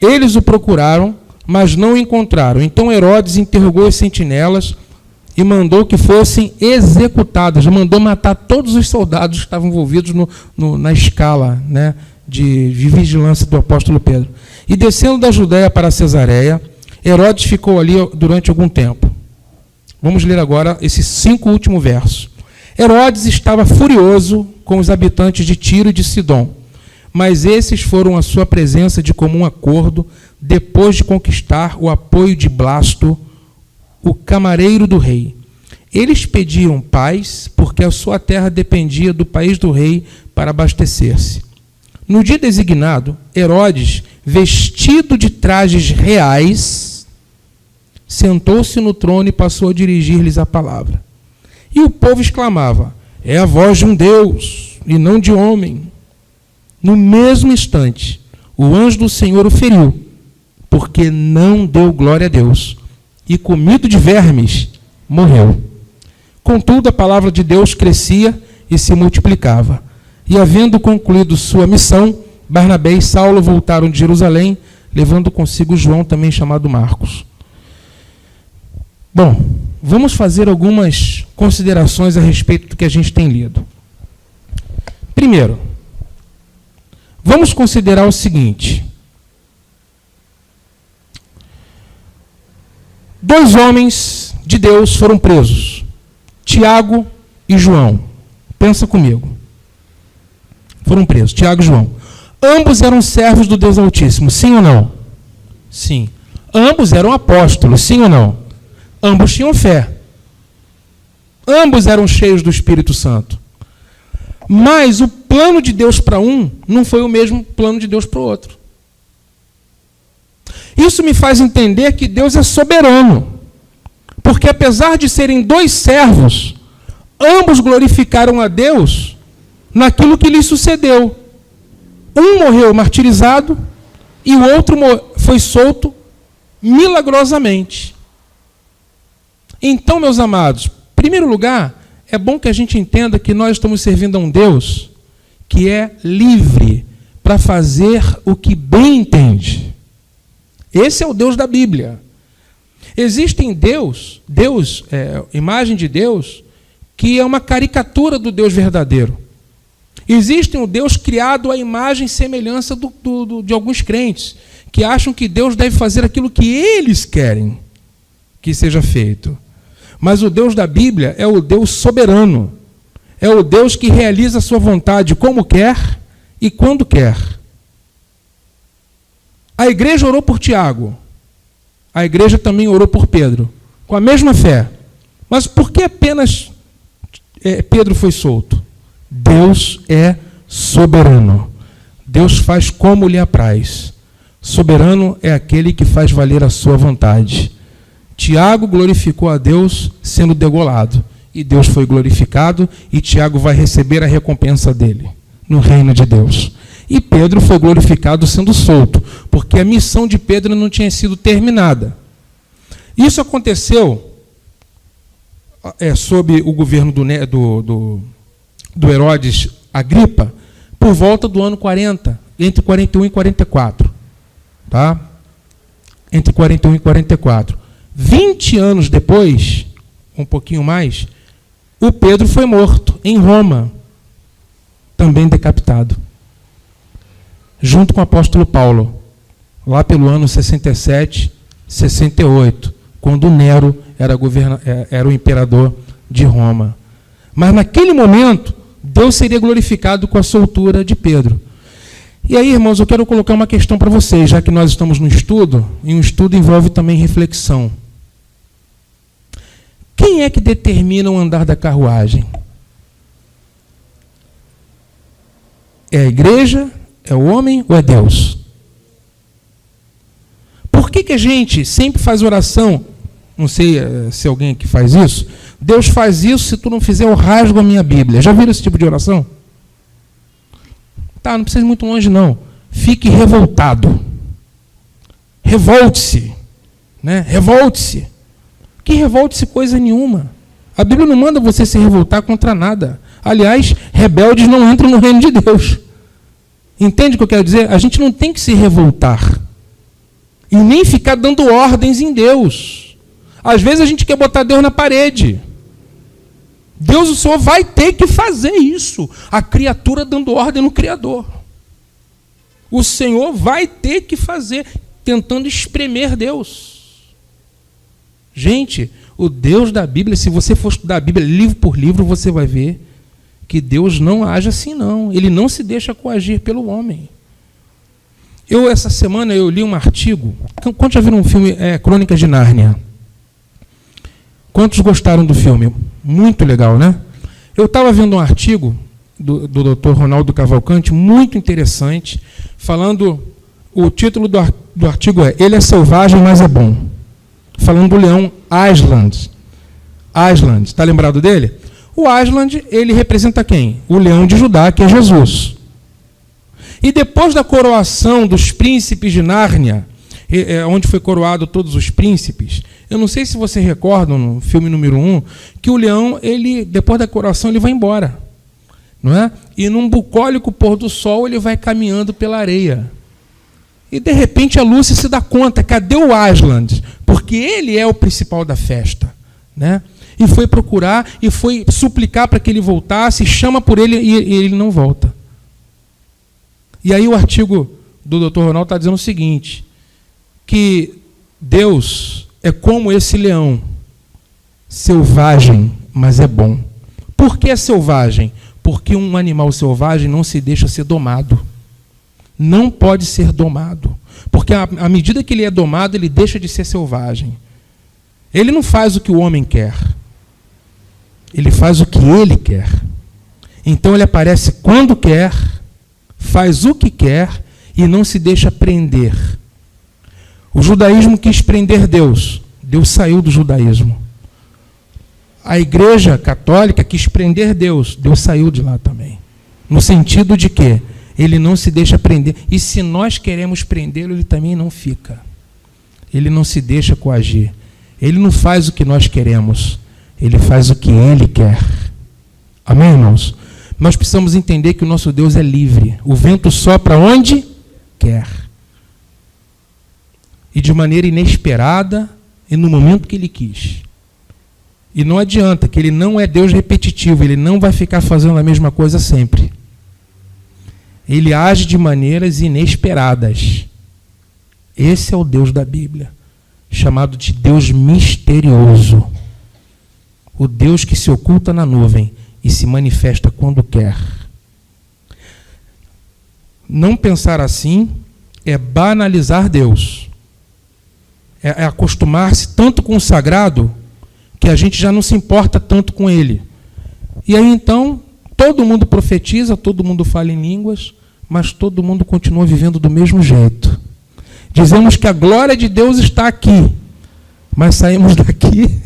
Eles o procuraram, mas não o encontraram. Então Herodes interrogou os sentinelas e mandou que fossem executados. Mandou matar todos os soldados que estavam envolvidos na escala, né, de vigilância do apóstolo Pedro. E descendo da Judéia para Cesareia, Herodes ficou ali durante algum tempo. Vamos ler agora esses 5 últimos versos. Herodes estava furioso com os habitantes de Tiro e de Sidom, mas esses foram à sua presença de comum acordo, depois de conquistar o apoio de Blasto, o camareiro do rei. Eles pediam paz porque a sua terra dependia do país do rei para abastecer-se. No dia designado, Herodes, vestido de trajes reais, sentou-se no trono e passou a dirigir-lhes a palavra. E o povo exclamava: é a voz de um Deus e não de homem. No mesmo instante, o anjo do Senhor o feriu, porque não deu glória a Deus, e comido de vermes, morreu. Contudo, a palavra de Deus crescia e se multiplicava. E, havendo concluído sua missão, Barnabé e Saulo voltaram de Jerusalém, levando consigo João, também chamado Marcos. Bom, vamos fazer algumas considerações a respeito do que a gente tem lido. Primeiro, vamos considerar o seguinte: dois homens de Deus foram presos, Tiago e João. Pensa comigo. Foram presos, Tiago e João. Ambos eram servos do Deus Altíssimo, sim ou não? Sim. Ambos eram apóstolos, sim ou não? Ambos tinham fé. Ambos eram cheios do Espírito Santo. Mas o plano de Deus para um não foi o mesmo plano de Deus para o outro. Isso me faz entender que Deus é soberano. Porque apesar de serem dois servos, ambos glorificaram a Deus naquilo que lhes sucedeu. Um morreu martirizado e o outro foi solto milagrosamente. Então, meus amados, em primeiro lugar, é bom que a gente entenda que nós estamos servindo a um Deus que é livre para fazer o que bem entende. Esse é o Deus da Bíblia. Existe em Deus, imagem de Deus, que é uma caricatura do Deus verdadeiro. Existe um Deus criado à imagem e semelhança de alguns crentes, que acham que Deus deve fazer aquilo que eles querem que seja feito. Mas o Deus da Bíblia é o Deus soberano. É o Deus que realiza a sua vontade como quer e quando quer. A igreja orou por Tiago. A igreja também orou por Pedro, com a mesma fé. Mas por que apenas Pedro foi solto? Deus é soberano. Deus faz como lhe apraz. Soberano é aquele que faz valer a sua vontade. Tiago glorificou a Deus sendo degolado. E Deus foi glorificado e Tiago vai receber a recompensa dele no reino de Deus. E Pedro foi glorificado sendo solto, porque a missão de Pedro não tinha sido terminada. Isso aconteceu sob o governo do Herodes Agripa, por volta do ano 40, entre 41 e 44. Tá? Entre 41 e 44. 20 anos depois, um pouquinho mais, o Pedro foi morto em Roma, também decapitado, junto com o apóstolo Paulo, lá pelo ano 67, 68, quando Nero era o imperador de Roma. Mas naquele momento, Deus seria glorificado com a soltura de Pedro. E aí, irmãos, eu quero colocar uma questão para vocês, já que nós estamos no estudo, e um estudo envolve também reflexão. Quem é que determina o andar da carruagem? É a igreja? É o homem ou é Deus? Por que a gente sempre faz oração? Não sei se é alguém que faz isso. Deus faz isso, se tu não fizer, eu rasgo a minha Bíblia. Já viram esse tipo de oração? Tá, não precisa ir muito longe, não. Fique revoltado. Revolte-se. Né? Revolte-se. Que revolte-se coisa nenhuma. A Bíblia não manda você se revoltar contra nada. Aliás, rebeldes não entram no reino de Deus. Entende o que eu quero dizer? A gente não tem que se revoltar. E nem ficar dando ordens em Deus. Às vezes a gente quer botar Deus na parede. Deus, o Senhor vai ter que fazer isso. A criatura dando ordem no Criador. O Senhor vai ter que fazer, tentando espremer Deus. Gente, o Deus da Bíblia, se você for estudar a Bíblia livro por livro, você vai ver que Deus não age assim, não. Ele não se deixa coagir pelo homem. Essa semana, eu li um artigo. Quando já viram um filme, Crônicas de Nárnia? Quantos gostaram do filme? Muito legal, né? Eu estava vendo um artigo do Dr. Ronaldo Cavalcante, muito interessante, falando, o título do artigo é Ele é selvagem, mas é bom. Falando do leão Aslan. Aslan, está lembrado dele? O Aslan, ele representa quem? O leão de Judá, que é Jesus. E depois da coroação dos príncipes de Nárnia, onde foi coroado todos os príncipes, eu não sei se vocês recordam no filme número 1, que o leão, ele, depois da coroação, ele vai embora. Não é? E num bucólico pôr do sol, ele vai caminhando pela areia. E de repente a Lúcia se dá conta, cadê o Aslan? Porque ele é o principal da festa. Né? E foi procurar, e foi suplicar para que ele voltasse, chama por ele e ele não volta. E aí o artigo do Dr. Ronaldo está dizendo o seguinte, que Deus é como esse leão, selvagem, mas é bom. Por que é selvagem? Porque um animal selvagem não se deixa ser domado. Não pode ser domado. Porque à medida que ele é domado, ele deixa de ser selvagem. Ele não faz o que o homem quer. Ele faz o que ele quer. Então ele aparece quando quer, faz o que quer e não se deixa prender. O judaísmo quis prender Deus. Deus saiu do judaísmo. A igreja católica quis prender Deus. Deus saiu de lá também. No sentido de que ele não se deixa prender. E se nós queremos prendê-lo, ele também não fica. Ele não se deixa coagir. Ele não faz o que nós queremos. Ele faz o que ele quer. Amém, irmãos? Nós precisamos entender que o nosso Deus é livre. O vento sopra onde quer. E de maneira inesperada e no momento que ele quis. E não adianta, que ele não é Deus repetitivo, ele não vai ficar fazendo a mesma coisa sempre. Ele age de maneiras inesperadas. Esse é o Deus da Bíblia, chamado de Deus misterioso. O Deus que se oculta na nuvem e se manifesta quando quer. Não pensar assim é banalizar Deus. É acostumar-se tanto com o sagrado que a gente já não se importa tanto com ele. E aí então, todo mundo profetiza, todo mundo fala em línguas, mas todo mundo continua vivendo do mesmo jeito. Dizemos que a glória de Deus está aqui, mas saímos daqui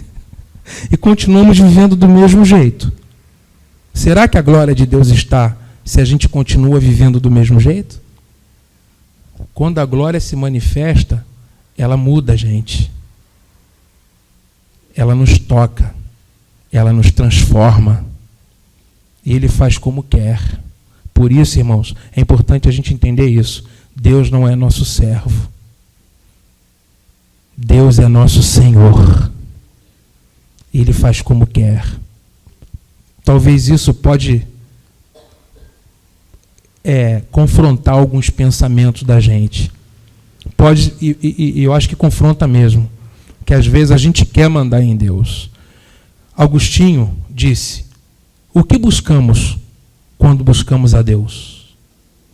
e continuamos vivendo do mesmo jeito. Será que a glória de Deus está se a gente continua vivendo do mesmo jeito? Quando a glória se manifesta, ela muda a gente. Ela nos toca, ela nos transforma. E ele faz como quer. Por isso, irmãos, é importante a gente entender isso. Deus não é nosso servo. Deus é nosso Senhor. Ele faz como quer. Talvez isso pode confrontar alguns pensamentos da gente. Pode, e eu acho que confronta mesmo. Que às vezes a gente quer mandar em Deus. Agostinho disse, o que buscamos quando buscamos a Deus?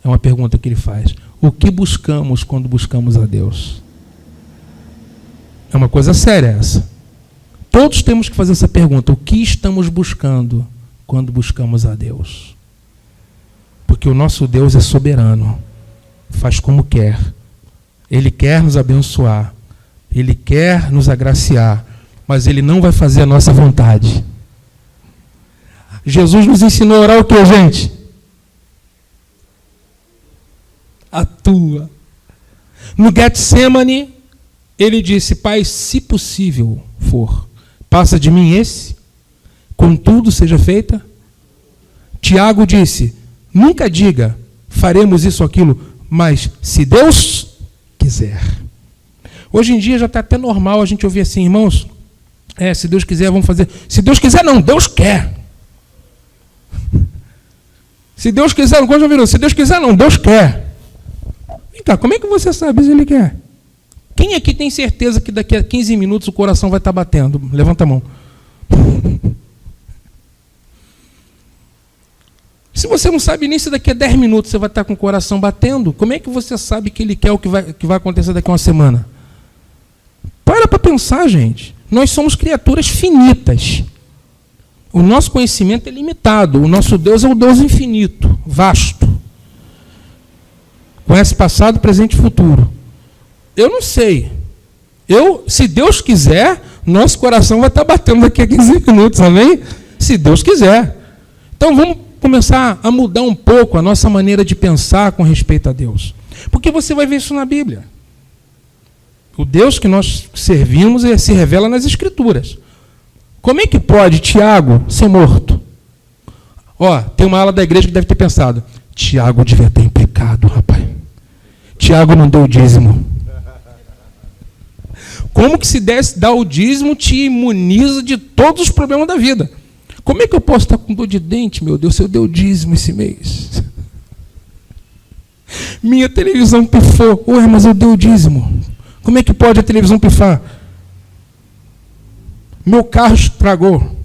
É uma pergunta que ele faz. O que buscamos quando buscamos a Deus? É uma coisa séria essa. Todos temos que fazer essa pergunta. O que estamos buscando quando buscamos a Deus? Porque o nosso Deus é soberano. Faz como quer. Ele quer nos abençoar. Ele quer nos agraciar. Mas ele não vai fazer a nossa vontade. Jesus nos ensinou a orar o que, gente? A tua. No Getsemane, ele disse, Pai, se possível for, passa de mim esse, contudo seja feita. Tiago disse, nunca diga, faremos isso ou aquilo, mas se Deus quiser. Hoje em dia já está até normal a gente ouvir assim, irmãos, se Deus quiser, vamos fazer. Se Deus quiser, não, Deus quer. Se Deus quiser, não, já viram? Se Deus quiser, não, Deus quer. Vem cá, como é que você sabe se Ele quer? Quem aqui tem certeza que daqui a 15 minutos o coração vai estar batendo? Levanta a mão. Se você não sabe nem se daqui a 10 minutos você vai estar com o coração batendo, como é que você sabe que Ele quer o que vai acontecer daqui a uma semana? Para pensar, gente. Nós somos criaturas finitas. O nosso conhecimento é limitado. O nosso Deus é um Deus infinito, vasto. Conhece passado, presente e futuro. Eu não sei. Se Deus quiser, nosso coração vai estar batendo daqui a 15 minutos, amém? Se Deus quiser. Então vamos começar a mudar um pouco a nossa maneira de pensar com respeito a Deus. Porque você vai ver isso na Bíblia. O Deus que nós servimos se revela nas Escrituras. Como é que pode Tiago ser morto? Tem uma ala da igreja que deve ter pensado, Tiago devia estar em pecado, rapaz. Tiago não deu o dízimo. Como que se desse dar o dízimo te imuniza de todos os problemas da vida? Como é que eu posso estar com dor de dente, meu Deus, se eu dei o dízimo esse mês? Minha televisão pifou. Mas eu dei o dízimo. Como é que pode a televisão pifar? Meu carro estragou.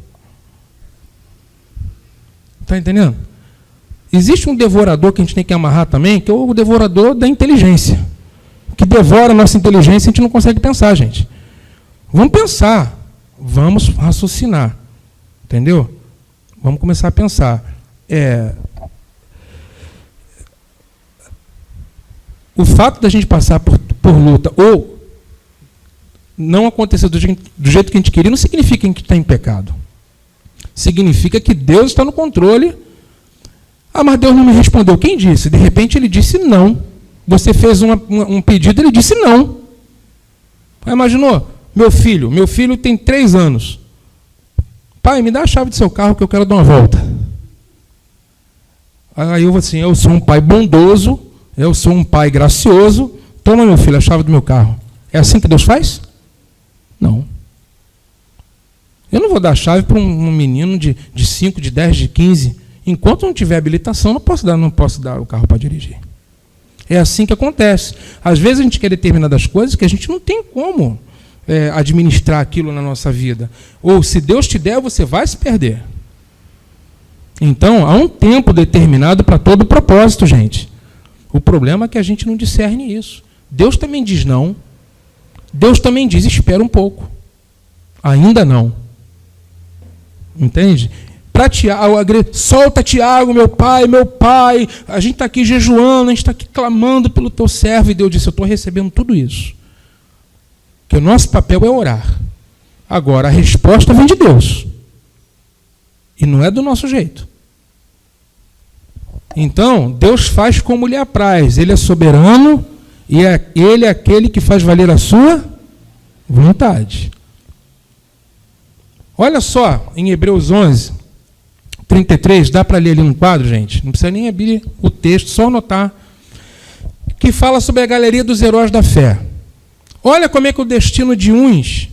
Está entendendo? Existe um devorador que a gente tem que amarrar também, que é o devorador da inteligência. Que devora a nossa inteligência e a gente não consegue pensar, gente. Vamos pensar. Vamos raciocinar. Entendeu? Vamos começar a pensar. O fato da gente passar por luta ou não acontecer do jeito que a gente queria, não significa que a gente está em pecado. Significa que Deus está no controle. Mas Deus não me respondeu. Quem disse? De repente ele disse não. Você fez um pedido, ele disse não. Imaginou? Meu filho tem 3 anos. Pai, me dá a chave do seu carro que eu quero dar uma volta. Aí eu vou assim, eu sou um pai bondoso, eu sou um pai gracioso. Toma, meu filho, a chave do meu carro. É assim que Deus faz? Não. Eu não vou dar a chave para um menino de 5, de 10, de 15. Enquanto não tiver habilitação, não posso dar o carro para dirigir. É assim que acontece. Às vezes a gente quer determinadas coisas que a gente não tem como administrar aquilo na nossa vida. Ou se Deus te der, você vai se perder. Então, há um tempo determinado para todo propósito, gente. O problema é que a gente não discerne isso. Deus também diz não. Deus também diz, espera um pouco. Ainda não. Entende? Para Tiago, solta Tiago, meu pai, a gente está aqui jejuando, a gente está aqui clamando pelo teu servo, e Deus disse, eu estou recebendo tudo isso. Que o nosso papel é orar. Agora, a resposta vem de Deus. E não é do nosso jeito. Então, Deus faz como lhe apraz. Ele é soberano e Ele é aquele que faz valer a sua vontade. Olha só, em Hebreus 11, 33, dá para ler ali no quadro, gente? Não precisa nem abrir o texto, só anotar. Que fala sobre a galeria dos heróis da fé. Olha como é que o destino de uns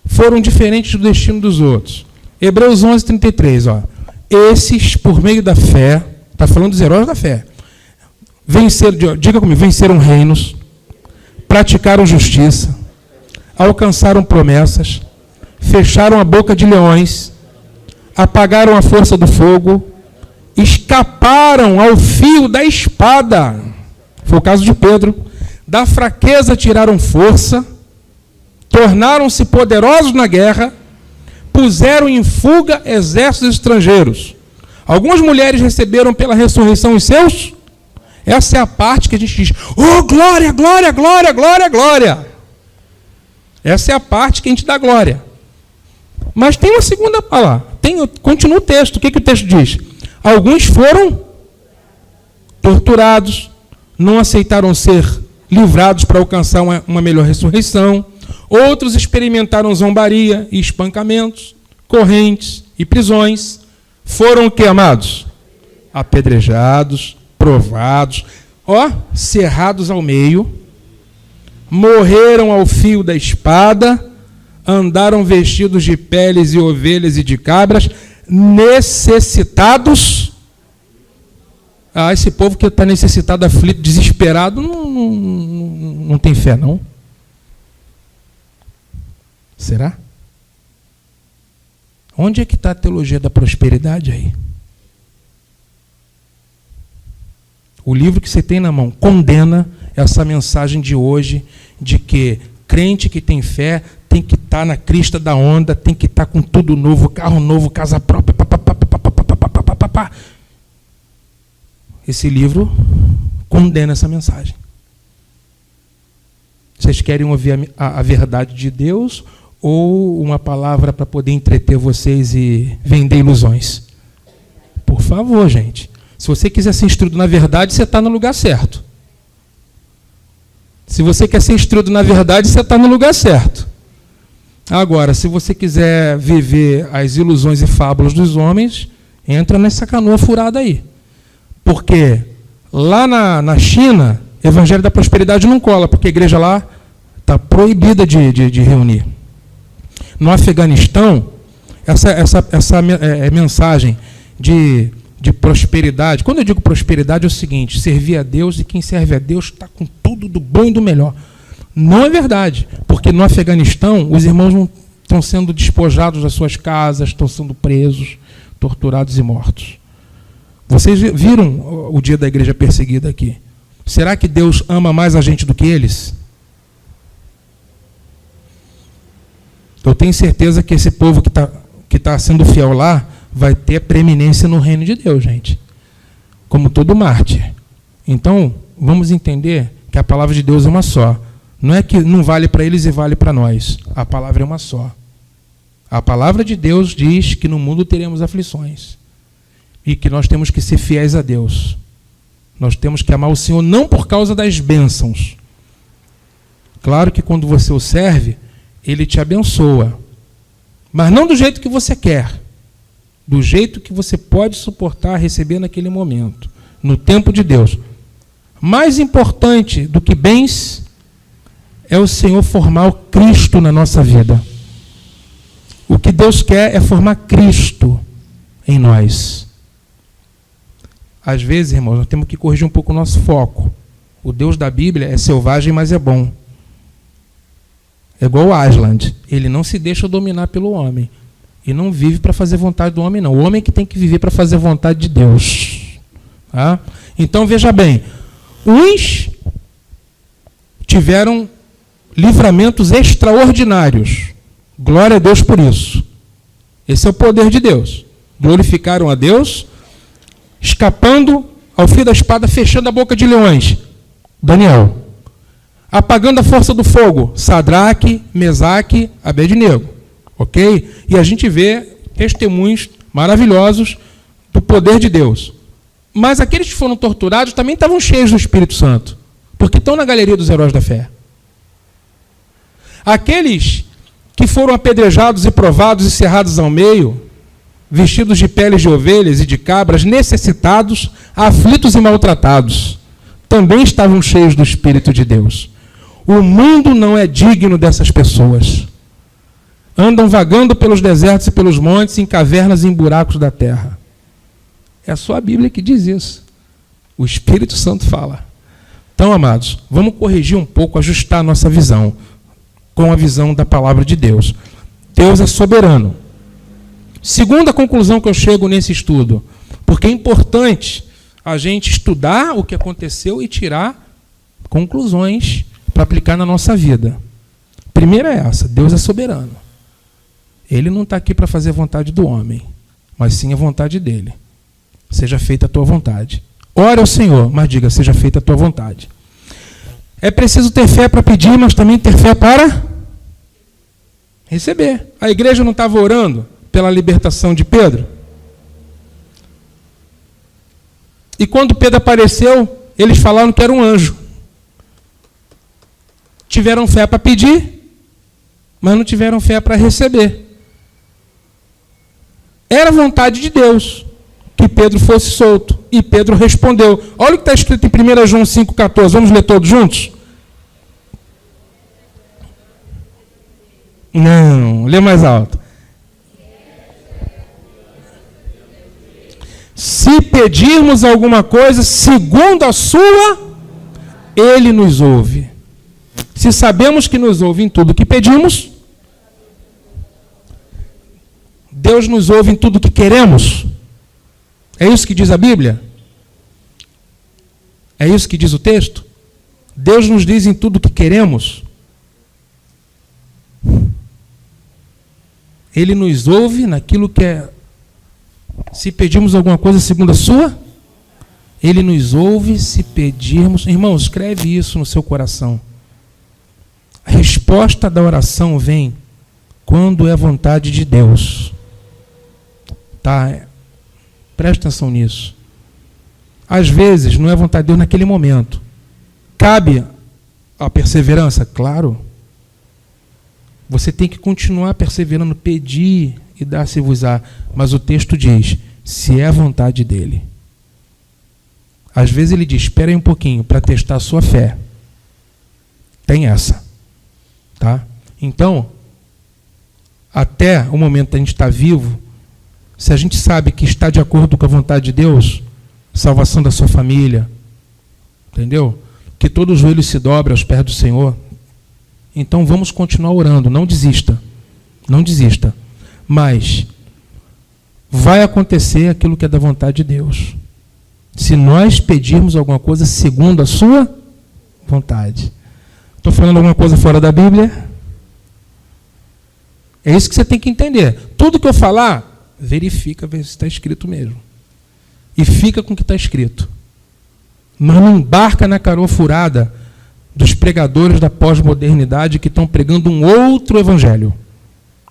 foram diferentes do destino dos outros. Hebreus 11, 33, ó. Esses, por meio da fé, está falando dos heróis da fé, diga comigo, venceram reinos, praticaram justiça, alcançaram promessas, fecharam a boca de leões, apagaram a força do fogo, escaparam ao fio da espada. Foi o caso de Pedro. Da fraqueza tiraram força, tornaram-se poderosos na guerra, puseram em fuga exércitos estrangeiros. Algumas mulheres receberam pela ressurreição os seus. Essa é a parte que a gente diz, oh, glória, glória, glória, glória, glória. Essa é a parte que a gente dá glória. Mas tem uma segunda palavra. Continua o texto. O que o texto diz? Alguns foram torturados, não aceitaram ser livrados para alcançar uma melhor ressurreição. Outros experimentaram zombaria e espancamentos, correntes e prisões. Foram o que, amados? Apedrejados, provados, cerrados ao meio, morreram ao fio da espada, andaram vestidos de peles e ovelhas e de cabras, necessitados. Esse povo que está necessitado, aflito, desesperado, não tem fé, não? Será? Onde é que está a teologia da prosperidade aí? O livro que você tem na mão condena essa mensagem de hoje, de que crente que tem fé tem que estar na crista da onda, tem que estar com tudo novo, carro novo, casa própria, papapá. Esse livro condena essa mensagem. Vocês querem ouvir a verdade de Deus ou uma palavra para poder entreter vocês e vender ilusões? Por favor, gente. Se você quiser ser instruído na verdade, você está no lugar certo. Se você quer ser instruído na verdade, você está no lugar certo. Agora, se você quiser viver as ilusões e fábulas dos homens, entra nessa canoa furada aí. Porque lá na China, o Evangelho da Prosperidade não cola, porque a igreja lá está proibida de reunir. No Afeganistão, essa mensagem de prosperidade, quando eu digo prosperidade é o seguinte: servir a Deus, e quem serve a Deus está com tudo do bom e do melhor. Não é verdade, porque no Afeganistão os irmãos não estão sendo despojados das suas casas, estão sendo presos, torturados e mortos. Vocês viram o dia da igreja perseguida aqui. Será que Deus ama mais a gente do que eles? Eu tenho certeza que esse povo que tá sendo fiel lá vai ter preeminência no reino de Deus, gente. Como todo mártir. Então, vamos entender que a palavra de Deus é uma só. Não é que não vale para eles e vale para nós. A palavra é uma só. A palavra de Deus diz que no mundo teremos aflições. E que nós temos que ser fiéis a Deus. Nós temos que amar o Senhor não por causa das bênçãos. Claro que quando você o serve, Ele te abençoa. Mas não do jeito que você quer. Do jeito que você pode suportar receber naquele momento. No tempo de Deus. Mais importante do que bens é o Senhor formar o Cristo na nossa vida. O que Deus quer é formar Cristo em nós. Às vezes, irmãos, nós temos que corrigir um pouco o nosso foco. O Deus da Bíblia é selvagem, mas é bom. É igual o Aslan. Ele não se deixa dominar pelo homem. E não vive para fazer vontade do homem, não. O homem é que tem que viver para fazer a vontade de Deus. Tá? Então, veja bem. Uns tiveram livramentos extraordinários. Glória a Deus por isso. Esse é o poder de Deus. Glorificaram a Deus, escapando ao fio da espada, fechando a boca de leões. Daniel. Apagando a força do fogo. Sadraque, Mesaque, Abednego. Ok? E a gente vê testemunhos maravilhosos do poder de Deus. Mas aqueles que foram torturados também estavam cheios do Espírito Santo. Porque estão na galeria dos heróis da fé. Aqueles que foram apedrejados e provados e cerrados ao meio, vestidos de peles de ovelhas e de cabras, necessitados, aflitos e maltratados, também estavam cheios do Espírito de Deus. O mundo não é digno dessas pessoas. Andam vagando pelos desertos e pelos montes, em cavernas e em buracos da terra. É só a Bíblia que diz isso. O Espírito Santo fala. Então, amados, vamos corrigir um pouco, ajustar a nossa visão com a visão da palavra de Deus. Deus é soberano. Segunda conclusão que eu chego nesse estudo, porque é importante a gente estudar o que aconteceu e tirar conclusões para aplicar na nossa vida. Primeira é essa: Deus é soberano. Ele não está aqui para fazer a vontade do homem, mas sim a vontade dele. Seja feita a tua vontade. Ore ao Senhor, mas diga: seja feita a tua vontade. É preciso ter fé para pedir, mas também ter fé para receber. A igreja não estava orando pela libertação de Pedro? E quando Pedro apareceu, eles falaram que era um anjo. Tiveram fé para pedir, mas não tiveram fé para receber. Era vontade de Deus que Pedro fosse solto. E Pedro respondeu. Olha o que está escrito em 1 João 5,14. Vamos ler todos juntos? Não, lê mais alto. Se pedirmos alguma coisa segundo a sua, Ele nos ouve. Se sabemos que nos ouve em tudo que pedimos, Deus nos ouve em tudo que queremos. É isso que diz a Bíblia? É isso que diz o texto? Deus nos diz em tudo que queremos? Ele nos ouve naquilo que é... Se pedirmos alguma coisa segundo a sua, Ele nos ouve se pedirmos... Irmãos, escreve isso no seu coração. A resposta da oração vem quando é vontade de Deus. Tá? Presta atenção nisso. Às vezes, não é vontade de Deus naquele momento. Cabe a perseverança? Claro. Você tem que continuar perseverando, pedir e dar-se-vos-á. Mas o texto diz, se é vontade dele. Às vezes ele diz, espera aí um pouquinho para testar a sua fé. Tem essa. Tá? Então, até o momento que a gente está vivo, se a gente sabe que está de acordo com a vontade de Deus, salvação da sua família, entendeu? Que todo joelho se dobre aos pés do Senhor, então vamos continuar orando, não desista. Não desista. Mas vai acontecer aquilo que é da vontade de Deus. Se nós pedirmos alguma coisa segundo a sua vontade. Estou falando alguma coisa fora da Bíblia? É isso que você tem que entender. Tudo que eu falar, verifica, ver se está escrito mesmo. E fica com o que está escrito. Mas não embarca na canoa furada dos pregadores da pós-modernidade que estão pregando um outro evangelho.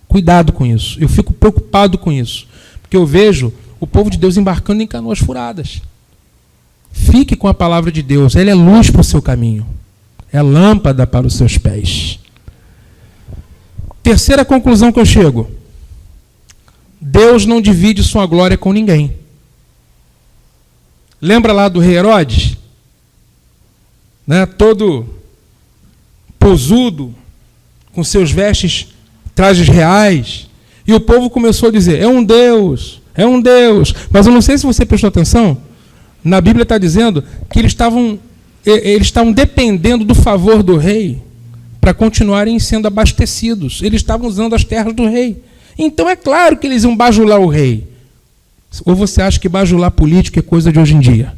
Cuidado com isso. Eu fico preocupado com isso. Porque eu vejo o povo de Deus embarcando em canoas furadas. Fique com a palavra de Deus. Ela é luz para o seu caminho. É lâmpada para os seus pés. Terceira conclusão que eu chego. Deus não divide sua glória com ninguém. Lembra lá do rei Herodes? Né? Todo posudo, com seus vestes, trajes reais. E o povo começou a dizer, é um Deus. Mas eu não sei se você prestou atenção. Na Bíblia está dizendo que eles estavam dependendo do favor do rei para continuarem sendo abastecidos. Eles estavam usando as terras do rei. Então é claro que eles iam bajular o rei. Ou você acha que bajular político é coisa de hoje em dia?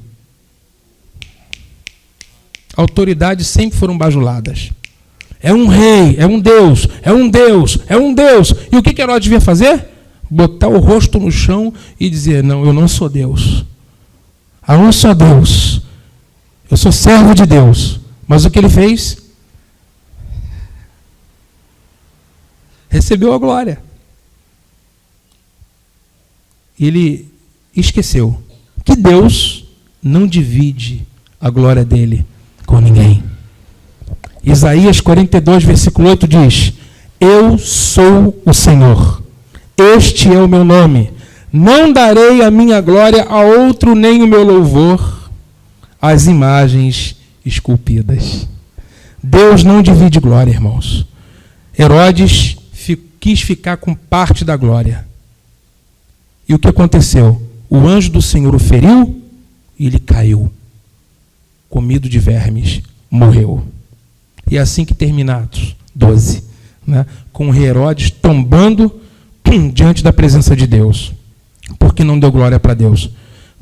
Autoridades sempre foram bajuladas. É um rei, é um Deus. E o que Herodes devia fazer? Botar o rosto no chão e dizer, não, eu não sou Deus. Ah, eu sou Deus. Eu sou servo de Deus. Mas o que ele fez? Recebeu a glória. Ele esqueceu que Deus não divide a glória dele com ninguém. Isaías 42, versículo 8 diz, eu sou o Senhor, este é o meu nome, não darei a minha glória a outro, nem o meu louvor às imagens esculpidas. Deus não divide glória, irmãos. Herodes quis ficar com parte da glória. E o que aconteceu? O anjo do Senhor o feriu e ele caiu. Comido de vermes, morreu. E é assim que termina Atos 12. Né? Com Herodes tombando diante da presença de Deus. Porque não deu glória para Deus.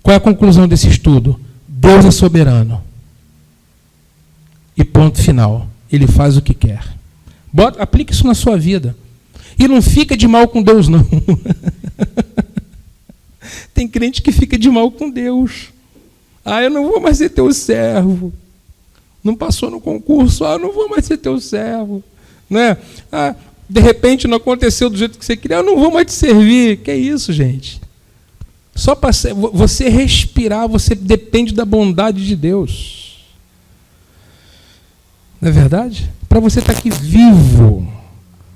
Qual é a conclusão desse estudo? Deus é soberano. E ponto final. Ele faz o que quer. Aplique isso na sua vida. E não fica de mal com Deus, não. Tem crente que fica de mal com Deus. Ah, eu não vou mais ser teu servo. Não passou no concurso. Ah, eu não vou mais ser teu servo. Né? Ah, de repente não aconteceu do jeito que você queria. Eu não vou mais te servir. Que é isso, gente? Só para você respirar, você depende da bondade de Deus. Não é verdade? Para você estar aqui vivo.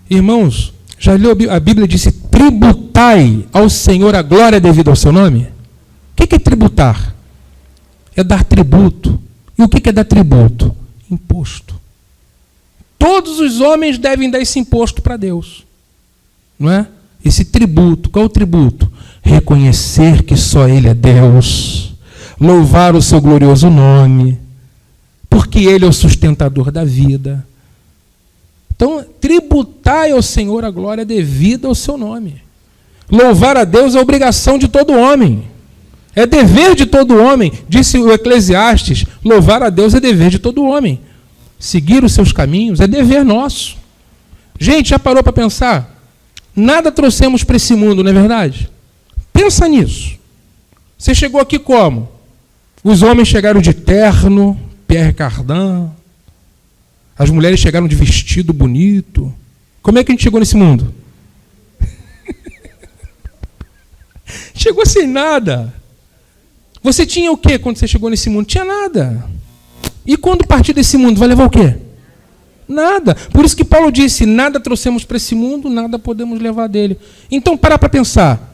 Irmãos, já leu a Bíblia disse, tributai ao Senhor a glória devida ao seu nome? O que é tributar? É dar tributo. E o que é dar tributo? Imposto. Todos os homens devem dar esse imposto para Deus. Não é? Esse tributo. Qual é o tributo? Reconhecer que só Ele é Deus. Louvar o seu glorioso nome. Porque Ele é o sustentador da vida. Então, tributai ao Senhor a glória devida ao seu nome. Louvar a Deus é obrigação de todo homem. É dever de todo homem. Disse o Eclesiastes, louvar a Deus é dever de todo homem. Seguir os seus caminhos é dever nosso. Gente, já parou para pensar? Nada trouxemos para esse mundo, não é verdade? Pensa nisso. Você chegou aqui como? Os homens chegaram de terno, Pierre Cardin. As mulheres chegaram de vestido bonito. Como é que a gente chegou nesse mundo? Chegou sem nada. Você tinha o quê quando você chegou nesse mundo? Tinha nada. E quando partir desse mundo, vai levar o quê? Nada. Por isso que Paulo disse, nada trouxemos para esse mundo, nada podemos levar dele. Então, para pensar.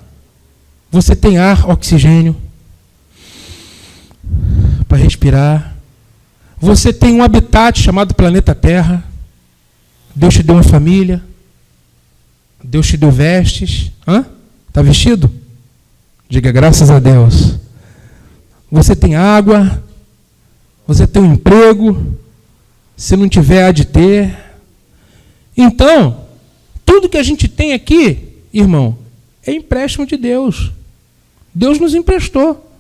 Você tem ar, oxigênio, para respirar. Você tem um habitat chamado planeta Terra. Deus te deu uma família. Deus te deu vestes. Está vestido? Diga graças a Deus. Você tem água. Você tem um emprego. Se não tiver, há de ter. Então, tudo que a gente tem aqui, irmão, é empréstimo de Deus. Deus nos emprestou.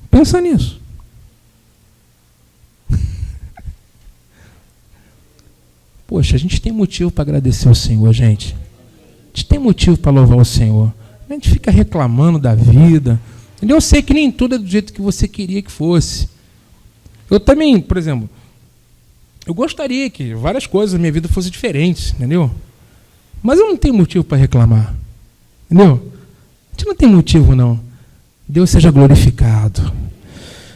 Pensa nisso. Poxa, a gente tem motivo para agradecer ao Senhor, gente. A gente tem motivo para louvar o Senhor. A gente fica reclamando da vida. Eu sei que nem tudo é do jeito que você queria que fosse. Eu também, por exemplo, eu gostaria que várias coisas da minha vida fossem diferentes, entendeu? Mas eu não tenho motivo para reclamar. Entendeu? A gente não tem motivo, não. Deus seja glorificado.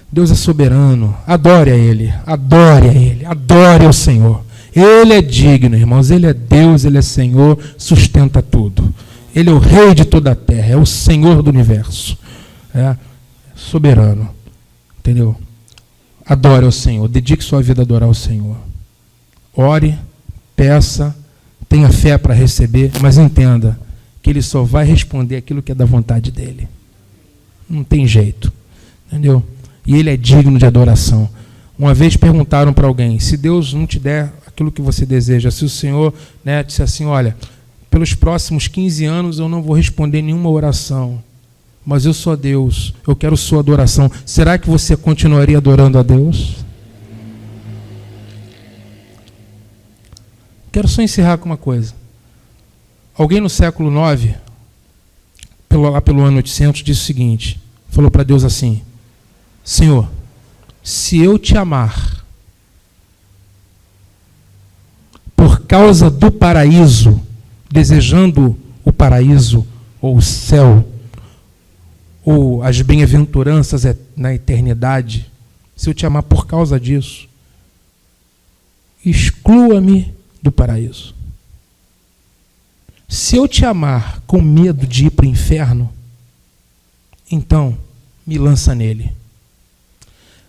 Deus é soberano. Adore a Ele. Adore a Ele. Adore ao Senhor. Ele é digno, irmãos. Ele é Deus, Ele é Senhor, sustenta tudo. Ele é o Rei de toda a terra. É o Senhor do universo. É soberano. Entendeu? Adore ao Senhor. Dedique sua vida a adorar ao Senhor. Ore, peça, tenha fé para receber, mas entenda que Ele só vai responder aquilo que é da vontade dEle. Não tem jeito. Entendeu? E Ele é digno de adoração. Uma vez perguntaram para alguém, se Deus não te der aquilo que você deseja, se o Senhor disse assim, olha, pelos próximos 15 anos eu não vou responder nenhuma oração, mas eu sou Deus, eu quero sua adoração. Será que você continuaria adorando a Deus? Quero só encerrar com uma coisa. Alguém no século IX, lá pelo ano 800, disse o seguinte, falou para Deus assim, Senhor, se eu te amar por causa do paraíso, desejando o paraíso ou o céu, ou as bem-aventuranças na eternidade, se eu te amar por causa disso, exclua-me do paraíso. Se eu te amar com medo de ir para o inferno, então me lança nele.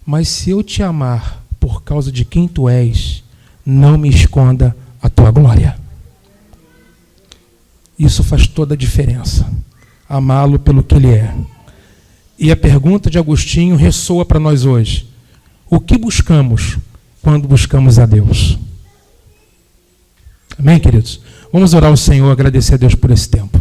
Mas se eu te amar por causa de quem tu és, não me esconda a tua glória. Isso faz toda a diferença. Amá-lo pelo que ele é. E a pergunta de Agostinho ressoa para nós hoje. O que buscamos quando buscamos a Deus? Amém, queridos? Vamos orar ao Senhor, agradecer a Deus por esse tempo.